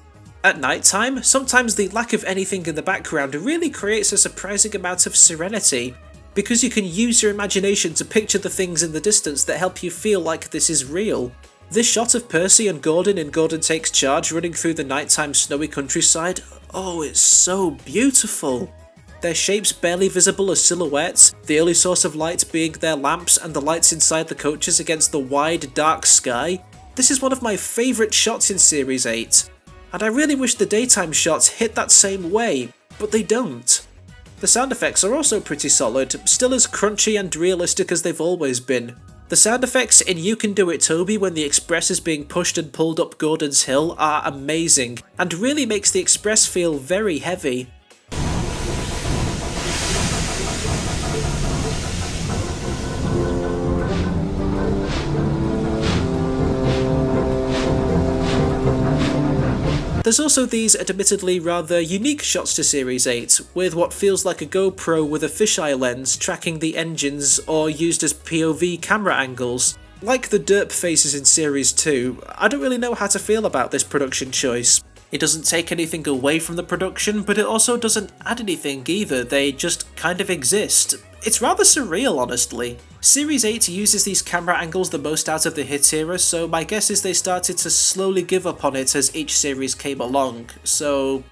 At night time, sometimes the lack of anything in the background really creates a surprising amount of serenity, because you can use your imagination to picture the things in the distance that help you feel like this is real. This shot of Percy and Gordon in Gordon Takes Charge running through the nighttime snowy countryside, oh, it's so beautiful. Their shapes barely visible as silhouettes, the only source of light being their lamps and the lights inside the coaches against the wide, dark sky. This is one of my favourite shots in Series 8, and I really wish the daytime shots hit that same way, but they don't. The sound effects are also pretty solid, still as crunchy and realistic as they've always been. The sound effects in You Can Do It Toby when the Express is being pushed and pulled up Gordon's Hill are amazing, and really makes the Express feel very heavy. There's also these admittedly rather unique shots to Series 8, with what feels like a GoPro with a fisheye lens tracking the engines or used as POV camera angles. Like the derp faces in Series 2, I don't really know how to feel about this production choice. It doesn't take anything away from the production, but it also doesn't add anything either, they just kind of exist. It's rather surreal, honestly. Series 8 uses these camera angles the most out of the hit era, so my guess is they started to slowly give up on it as each series came along, so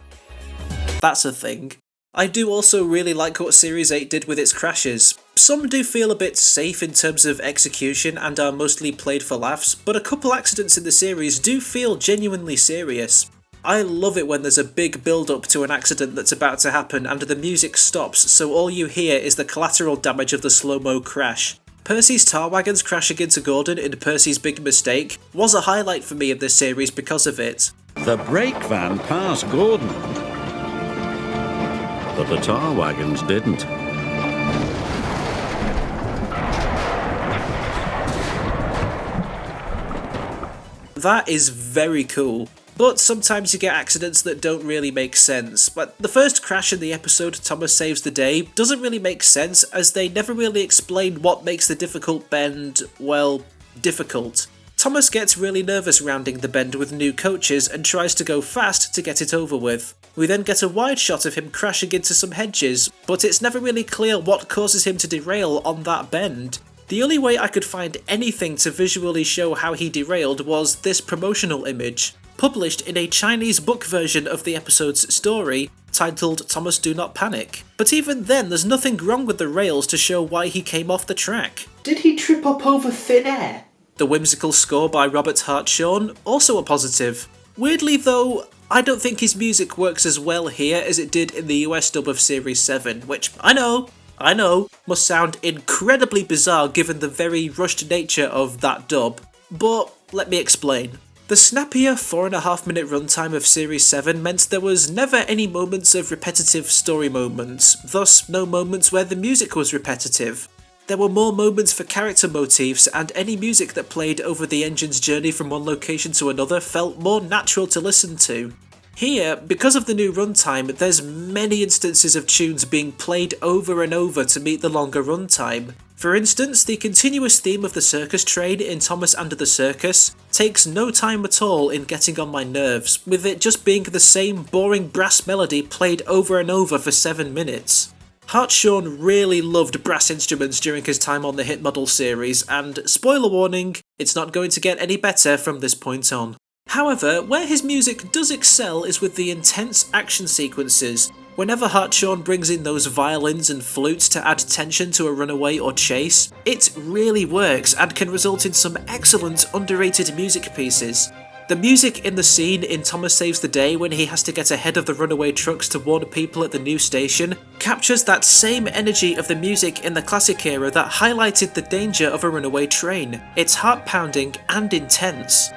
that's a thing. I do also really like what Series 8 did with its crashes. Some do feel a bit safe in terms of execution and are mostly played for laughs, but a couple accidents in the series do feel genuinely serious. I love it when there's a big build-up to an accident that's about to happen and the music stops, so all you hear is the collateral damage of the slow-mo crash. Percy's tar wagons crashing into Gordon in Percy's Big Mistake was a highlight for me in this series because of it. The brake van passed Gordon, but the tar wagons didn't. That is very cool. But sometimes you get accidents that don't really make sense. But the first crash in the episode Thomas Saves the Day doesn't really make sense, as they never really explain what makes the difficult bend, well, difficult. Thomas gets really nervous rounding the bend with new coaches and tries to go fast to get it over with. We then get a wide shot of him crashing into some hedges, but it's never really clear what causes him to derail on that bend. The only way I could find anything to visually show how he derailed was this promotional image, published in a Chinese book version of the episode's story, titled Thomas Do Not Panic. But even then, there's nothing wrong with the rails to show why he came off the track. Did he trip up over thin air? The whimsical score by Robert Hartshorne, also a positive. Weirdly though, I don't think his music works as well here as it did in the US dub of Series 7, which I know, must sound incredibly bizarre given the very rushed nature of that dub, but let me explain. The snappier 4.5 minute runtime of Series 7 meant there was never any moments of repetitive story moments, thus no moments where the music was repetitive. There were more moments for character motifs, and any music that played over the engine's journey from one location to another felt more natural to listen to. Here, because of the new runtime, there's many instances of tunes being played over and over to meet the longer runtime. For instance, the continuous theme of the circus train in Thomas and the Circus takes no time at all in getting on my nerves, with it just being the same boring brass melody played over and over for 7 minutes. Hartshorne really loved brass instruments during his time on the hit model series, and spoiler warning, it's not going to get any better from this point on. However, where his music does excel is with the intense action sequences. Whenever Hartshorne brings in those violins and flutes to add tension to a runaway or chase, it really works and can result in some excellent underrated music pieces. The music in the scene in Thomas Saves the Day when he has to get ahead of the runaway trucks to warn people at the new station captures that same energy of the music in the classic era that highlighted the danger of a runaway train. It's heart-pounding and intense.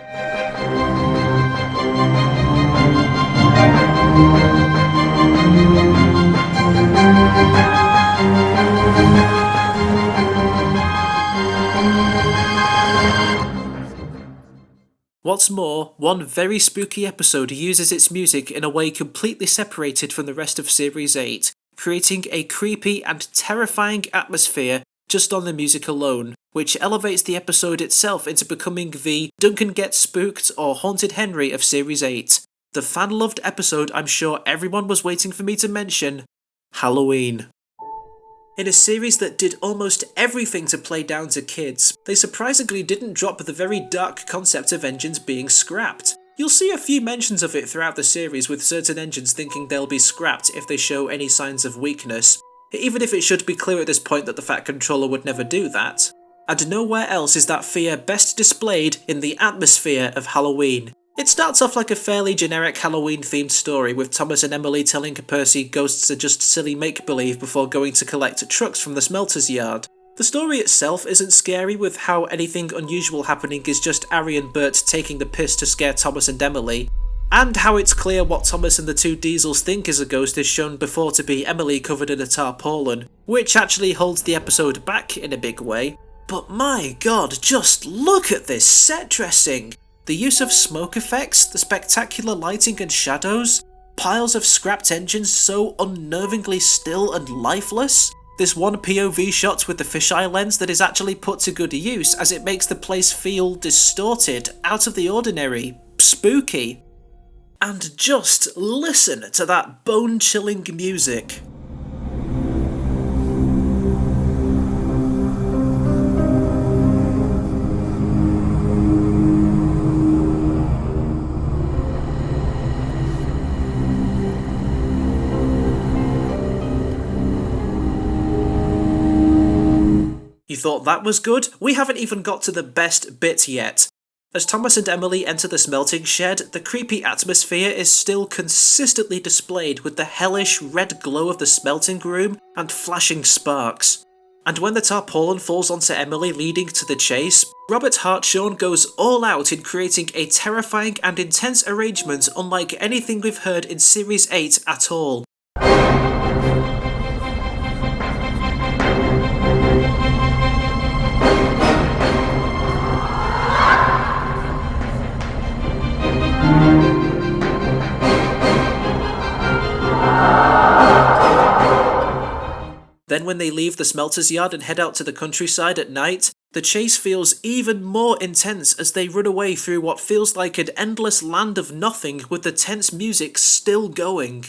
What's more, one very spooky episode uses its music in a way completely separated from the rest of Series 8, creating a creepy and terrifying atmosphere just on the music alone, which elevates the episode itself into becoming the Duncan Gets Spooked or Haunted Henry of Series 8. The fan-loved episode I'm sure everyone was waiting for me to mention, Halloween. In a series that did almost everything to play down to kids, they surprisingly didn't drop the very dark concept of engines being scrapped. You'll see a few mentions of it throughout the series, with certain engines thinking they'll be scrapped if they show any signs of weakness, even if it should be clear at this point that the Fat Controller would never do that. And nowhere else is that fear best displayed in the atmosphere of Halloween. It starts off like a fairly generic Halloween-themed story, with Thomas and Emily telling Percy ghosts are just silly make-believe before going to collect trucks from the smelter's yard. The story itself isn't scary, with how anything unusual happening is just Ari and Bert taking the piss to scare Thomas and Emily, and how it's clear what Thomas and the two Diesels think is a ghost is shown before to be Emily covered in a tarpaulin, which actually holds the episode back in a big way. But my god, just look at this set dressing! The use of smoke effects, the spectacular lighting and shadows, piles of scrapped engines so unnervingly still and lifeless, this one POV shot with the fisheye lens that is actually put to good use as it makes the place feel distorted, out of the ordinary, spooky. And just listen to that bone-chilling music. You thought that was good? We haven't even got to the best bit yet. As Thomas and Emily enter the smelting shed, the creepy atmosphere is still consistently displayed with the hellish red glow of the smelting room and flashing sparks. And when the tarpaulin falls onto Emily leading to the chase, Robert Hartshorne goes all out in creating a terrifying and intense arrangement unlike anything we've heard in Series 8 at all. Then when they leave the smelter's yard and head out to the countryside at night, the chase feels even more intense as they run away through what feels like an endless land of nothing with the tense music still going.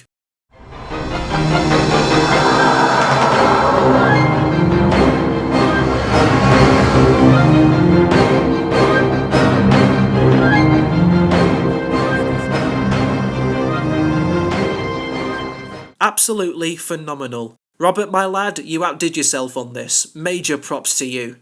Absolutely phenomenal. Robert, my lad, you outdid yourself on this. Major props to you.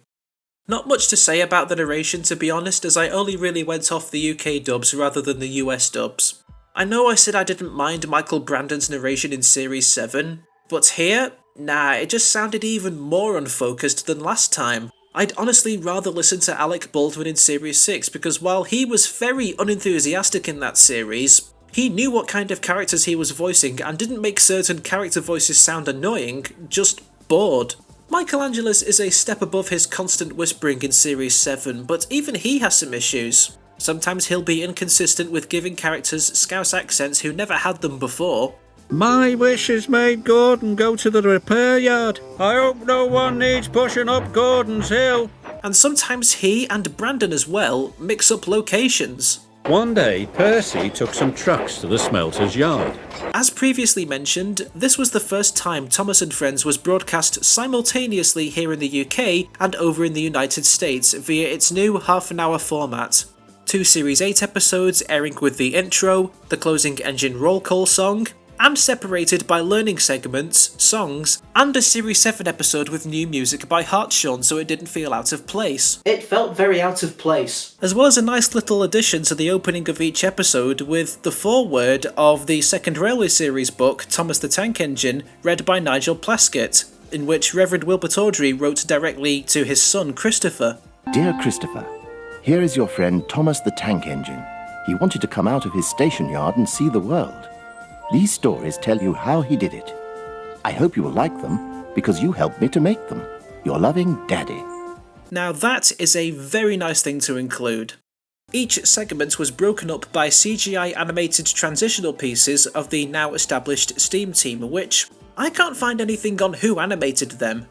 Not much to say about the narration, to be honest, as I only really went off the UK dubs rather than the US dubs. I know I said I didn't mind Michael Brandon's narration in Series 7, but here, nah, it just sounded even more unfocused than last time. I'd honestly rather listen to Alec Baldwin in Series 6, because while he was very unenthusiastic in that series, he knew what kind of characters he was voicing and didn't make certain character voices sound annoying, just bored. Michelangelo's is a step above his constant whispering in Series 7, but even he has some issues. Sometimes he'll be inconsistent with giving characters Scouse accents who never had them before. My wish is made Gordon go to the repair yard. I hope no one needs pushing up Gordon's hill. And sometimes he, and Brandon as well, mix up locations. One day, Percy took some trucks to the smelter's yard. As previously mentioned, this was the first time Thomas and Friends was broadcast simultaneously here in the UK and over in the United States via its new half-an-hour format. 2 Series 8 episodes airing with the intro, the closing engine roll call song, and separated by learning segments, songs, and a Series 7 episode with new music by Hartshorne so it didn't feel out of place. It felt very out of place. As well as a nice little addition to the opening of each episode with the foreword of the second Railway Series book, Thomas the Tank Engine, read by Nigel Plaskett, in which Reverend Wilbert Awdry wrote directly to his son Christopher. Dear Christopher, here is your friend Thomas the Tank Engine. He wanted to come out of his station yard and see the world. These stories tell you how he did it. I hope you will like them, because you helped me to make them. Your loving Daddy. Now that is a very nice thing to include. Each segment was broken up by CGI animated transitional pieces of the now established Steam team, which I can't find anything on who animated them.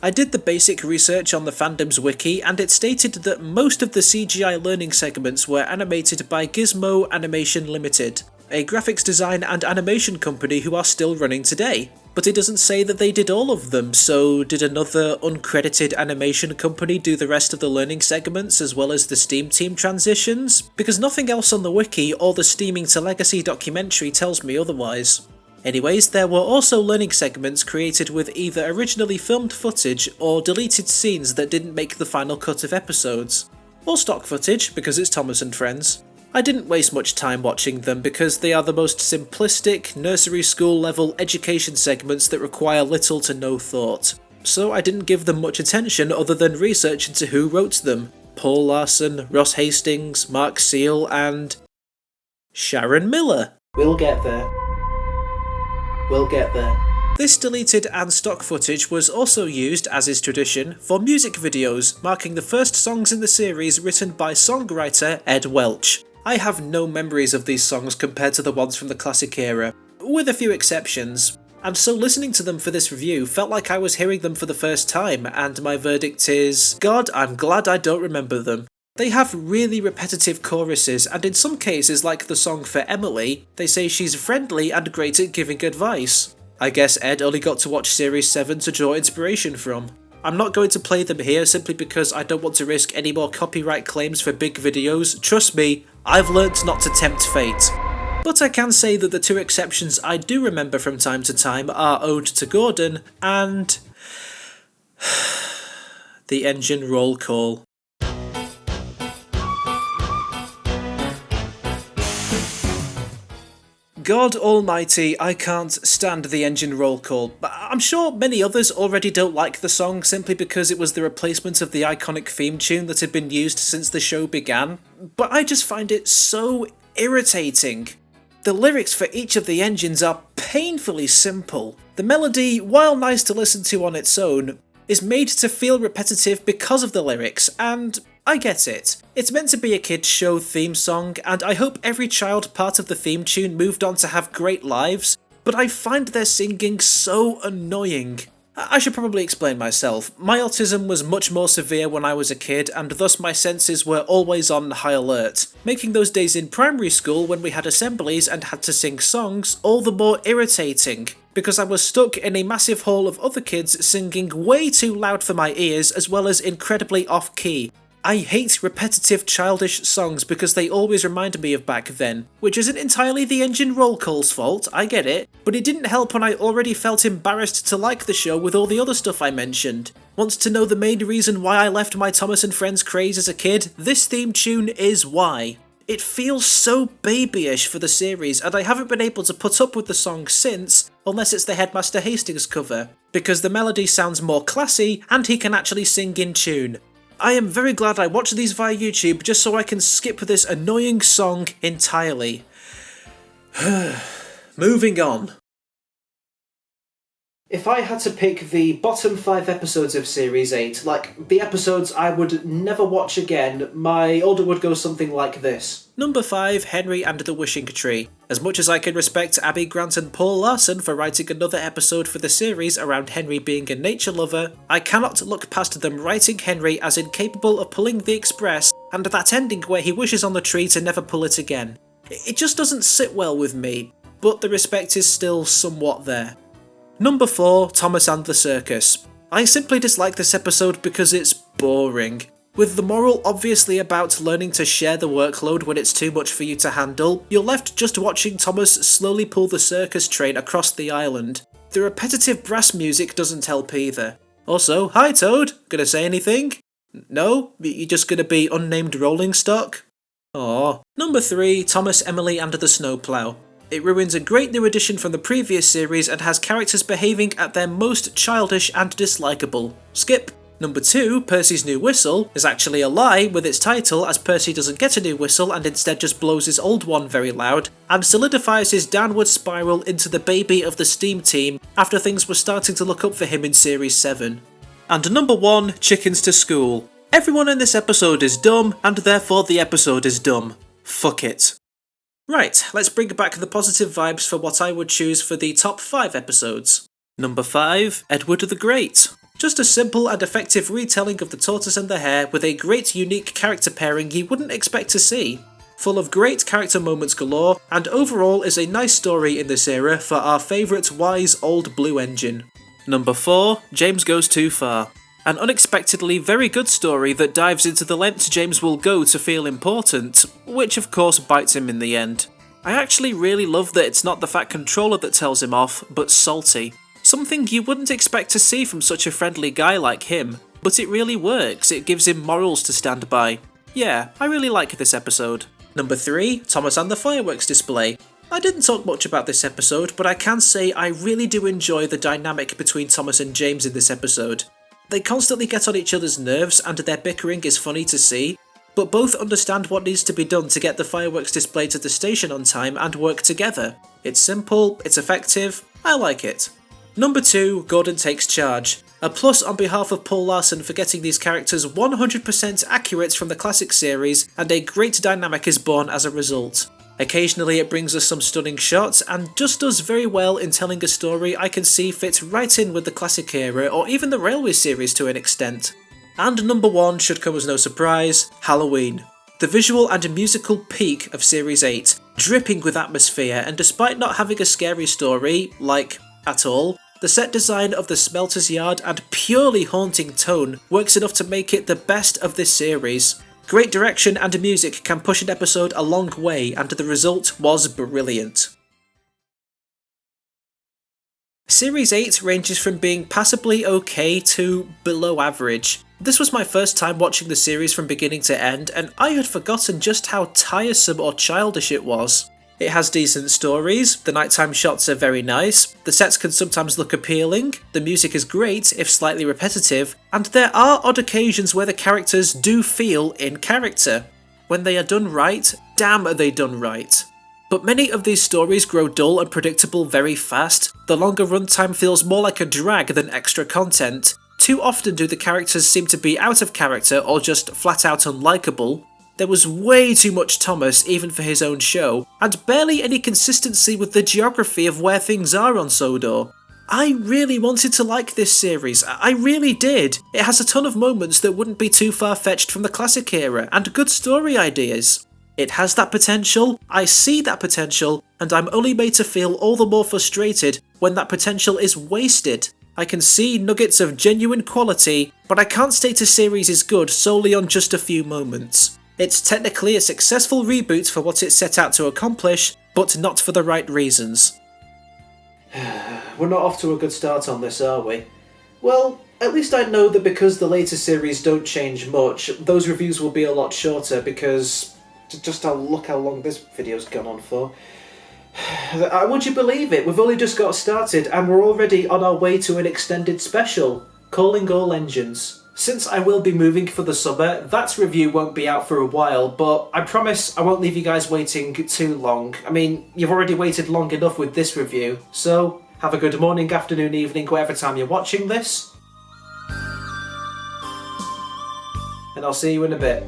I did the basic research on the fandom's wiki and it stated that most of the CGI learning segments were animated by Gizmo Animation Limited, a graphics design and animation company who are still running today. But it doesn't say that they did all of them, so did another uncredited animation company do the rest of the learning segments as well as the Steam team transitions? Because nothing else on the wiki or the Steaming to Legacy documentary tells me otherwise. Anyways, there were also learning segments created with either originally filmed footage or deleted scenes that didn't make the final cut of episodes. Or stock footage, because it's Thomas and Friends. I didn't waste much time watching them because they are the most simplistic, nursery school level education segments that require little to no thought. So I didn't give them much attention other than research into who wrote them. Paul Larson, Ross Hastings, Mark Seal, and Sharon Miller. We'll get there. We'll get there. This deleted and stock footage was also used, as is tradition, for music videos, marking the first songs in the series written by songwriter Ed Welch. I have no memories of these songs compared to the ones from the classic era, with a few exceptions, and so listening to them for this review felt like I was hearing them for the first time, and my verdict is, God, I'm glad I don't remember them. They have really repetitive choruses, and in some cases, like the song for Emily, they say she's friendly and great at giving advice. I guess Ed only got to watch Series 7 to draw inspiration from. I'm not going to play them here simply because I don't want to risk any more copyright claims for big videos. Trust me, I've learnt not to tempt fate. But I can say that the two exceptions I do remember from time to time are Ode to Gordon and the engine roll call. God almighty, I can't stand the engine roll call. I'm sure many others already don't like the song simply because it was the replacement of the iconic theme tune that had been used since the show began, but I just find it so irritating. The lyrics for each of the engines are painfully simple. The melody, while nice to listen to on its own, is made to feel repetitive because of the lyrics, and I get it. It's meant to be a kids' show theme song, and I hope every child part of the theme tune moved on to have great lives, but I find their singing so annoying. I should probably explain myself. My autism was much more severe when I was a kid, and thus my senses were always on high alert, making those days in primary school when we had assemblies and had to sing songs all the more irritating, because I was stuck in a massive hall of other kids singing way too loud for my ears as well as incredibly off-key. I hate repetitive childish songs because they always remind me of back then, which isn't entirely the engine roll call's fault, I get it, but it didn't help when I already felt embarrassed to like the show with all the other stuff I mentioned. Wants to know the main reason why I left my Thomas and Friends craze as a kid? This theme tune is why. It feels so babyish for the series, and I haven't been able to put up with the song since, unless it's the Headmaster Hastings cover, because the melody sounds more classy and he can actually sing in tune. I am very glad I watched these via YouTube just so I can skip this annoying song entirely. Moving on. If I had to pick the bottom 5 episodes of Series 8, like the episodes I would never watch again, my order would go something like this. Number 5, Henry and the Wishing Tree. As much as I can respect Abby Grant and Paul Larson for writing another episode for the series around Henry being a nature lover, I cannot look past them writing Henry as incapable of pulling the express and that ending where he wishes on the tree to never pull it again. It just doesn't sit well with me, but the respect is still somewhat there. Number 4, Thomas and the Circus. I simply dislike this episode because it's boring. With the moral obviously about learning to share the workload when it's too much for you to handle, you're left just watching Thomas slowly pull the circus train across the island. The repetitive brass music doesn't help either. Also, hi Toad, gonna say anything? No? You're just gonna be unnamed rolling stock? Aww. Number 3, Thomas, Emily and the Snowplow. It ruins a great new addition from the previous series and has characters behaving at their most childish and dislikable. Skip. Number 2, Percy's New Whistle, is actually a lie with its title as Percy doesn't get a new whistle and instead just blows his old one very loud, and solidifies his downward spiral into the baby of the STEAM team after things were starting to look up for him in Series 7. And number 1, Chickens to School. Everyone in this episode is dumb, and therefore the episode is dumb. Fuck it. Right, let's bring back the positive vibes for what I would choose for the top 5 episodes. Number 5, Edward the Great. Just a simple and effective retelling of The Tortoise and the Hare with a great unique character pairing you wouldn't expect to see. Full of great character moments galore, and overall is a nice story in this era for our favourite wise old blue engine. Number 4, James Goes Too Far. An unexpectedly very good story that dives into the lengths James will go to feel important, which of course bites him in the end. I actually really love that it's not the Fat Controller that tells him off, but Salty. Something you wouldn't expect to see from such a friendly guy like him, but it really works, it gives him morals to stand by. Yeah, I really like this episode. Number 3, Thomas and the Fireworks Display. I didn't talk much about this episode, but I can say I really do enjoy the dynamic between Thomas and James in this episode. They constantly get on each other's nerves and their bickering is funny to see, but both understand what needs to be done to get the fireworks display to the station on time and work together. It's simple, it's effective, I like it. Number 2, Gordon Takes Charge. A plus on behalf of Paul Larson for getting these characters 100% accurate from the classic series, and a great dynamic is born as a result. Occasionally it brings us some stunning shots, and just does very well in telling a story I can see fits right in with the classic era or even the Railway series to an extent. And number 1 should come as no surprise, Halloween. The visual and musical peak of Series 8, dripping with atmosphere, and despite not having a scary story, like, at all, the set design of the smelter's yard and purely haunting tone works enough to make it the best of this series. Great direction and music can push an episode a long way, and the result was brilliant. Series 8 ranges from being passably okay to below average. This was my first time watching the series from beginning to end, and I had forgotten just how tiresome or childish it was. It has decent stories, the nighttime shots are very nice, the sets can sometimes look appealing, the music is great if slightly repetitive, and there are odd occasions where the characters do feel in character. When they are done right, damn are they done right. But many of these stories grow dull and predictable very fast. The longer runtime feels more like a drag than extra content. Too often do the characters seem to be out of character or just flat out unlikable. There was way too much Thomas even for his own show, and barely any consistency with the geography of where things are on Sodor. I really wanted to like this series, I really did. It has a ton of moments that wouldn't be too far-fetched from the classic era, and good story ideas. It has that potential, I see that potential, and I'm only made to feel all the more frustrated when that potential is wasted. I can see nuggets of genuine quality, but I can't state a series is good solely on just a few moments. It's technically a successful reboot for what it set out to accomplish, but not for the right reasons. We're not off to a good start on this, are we? Well, at least I know that because the later series don't change much, those reviews will be a lot shorter because... just look how long this video's gone on for. Would you believe it? We've only just got started and we're already on our way to an extended special, Calling All Engines. Since I will be moving for the summer, that review won't be out for a while, but I promise I won't leave you guys waiting too long. I mean, you've already waited long enough with this review, so have a good morning, afternoon, evening, whatever time you're watching this. And I'll see you in a bit.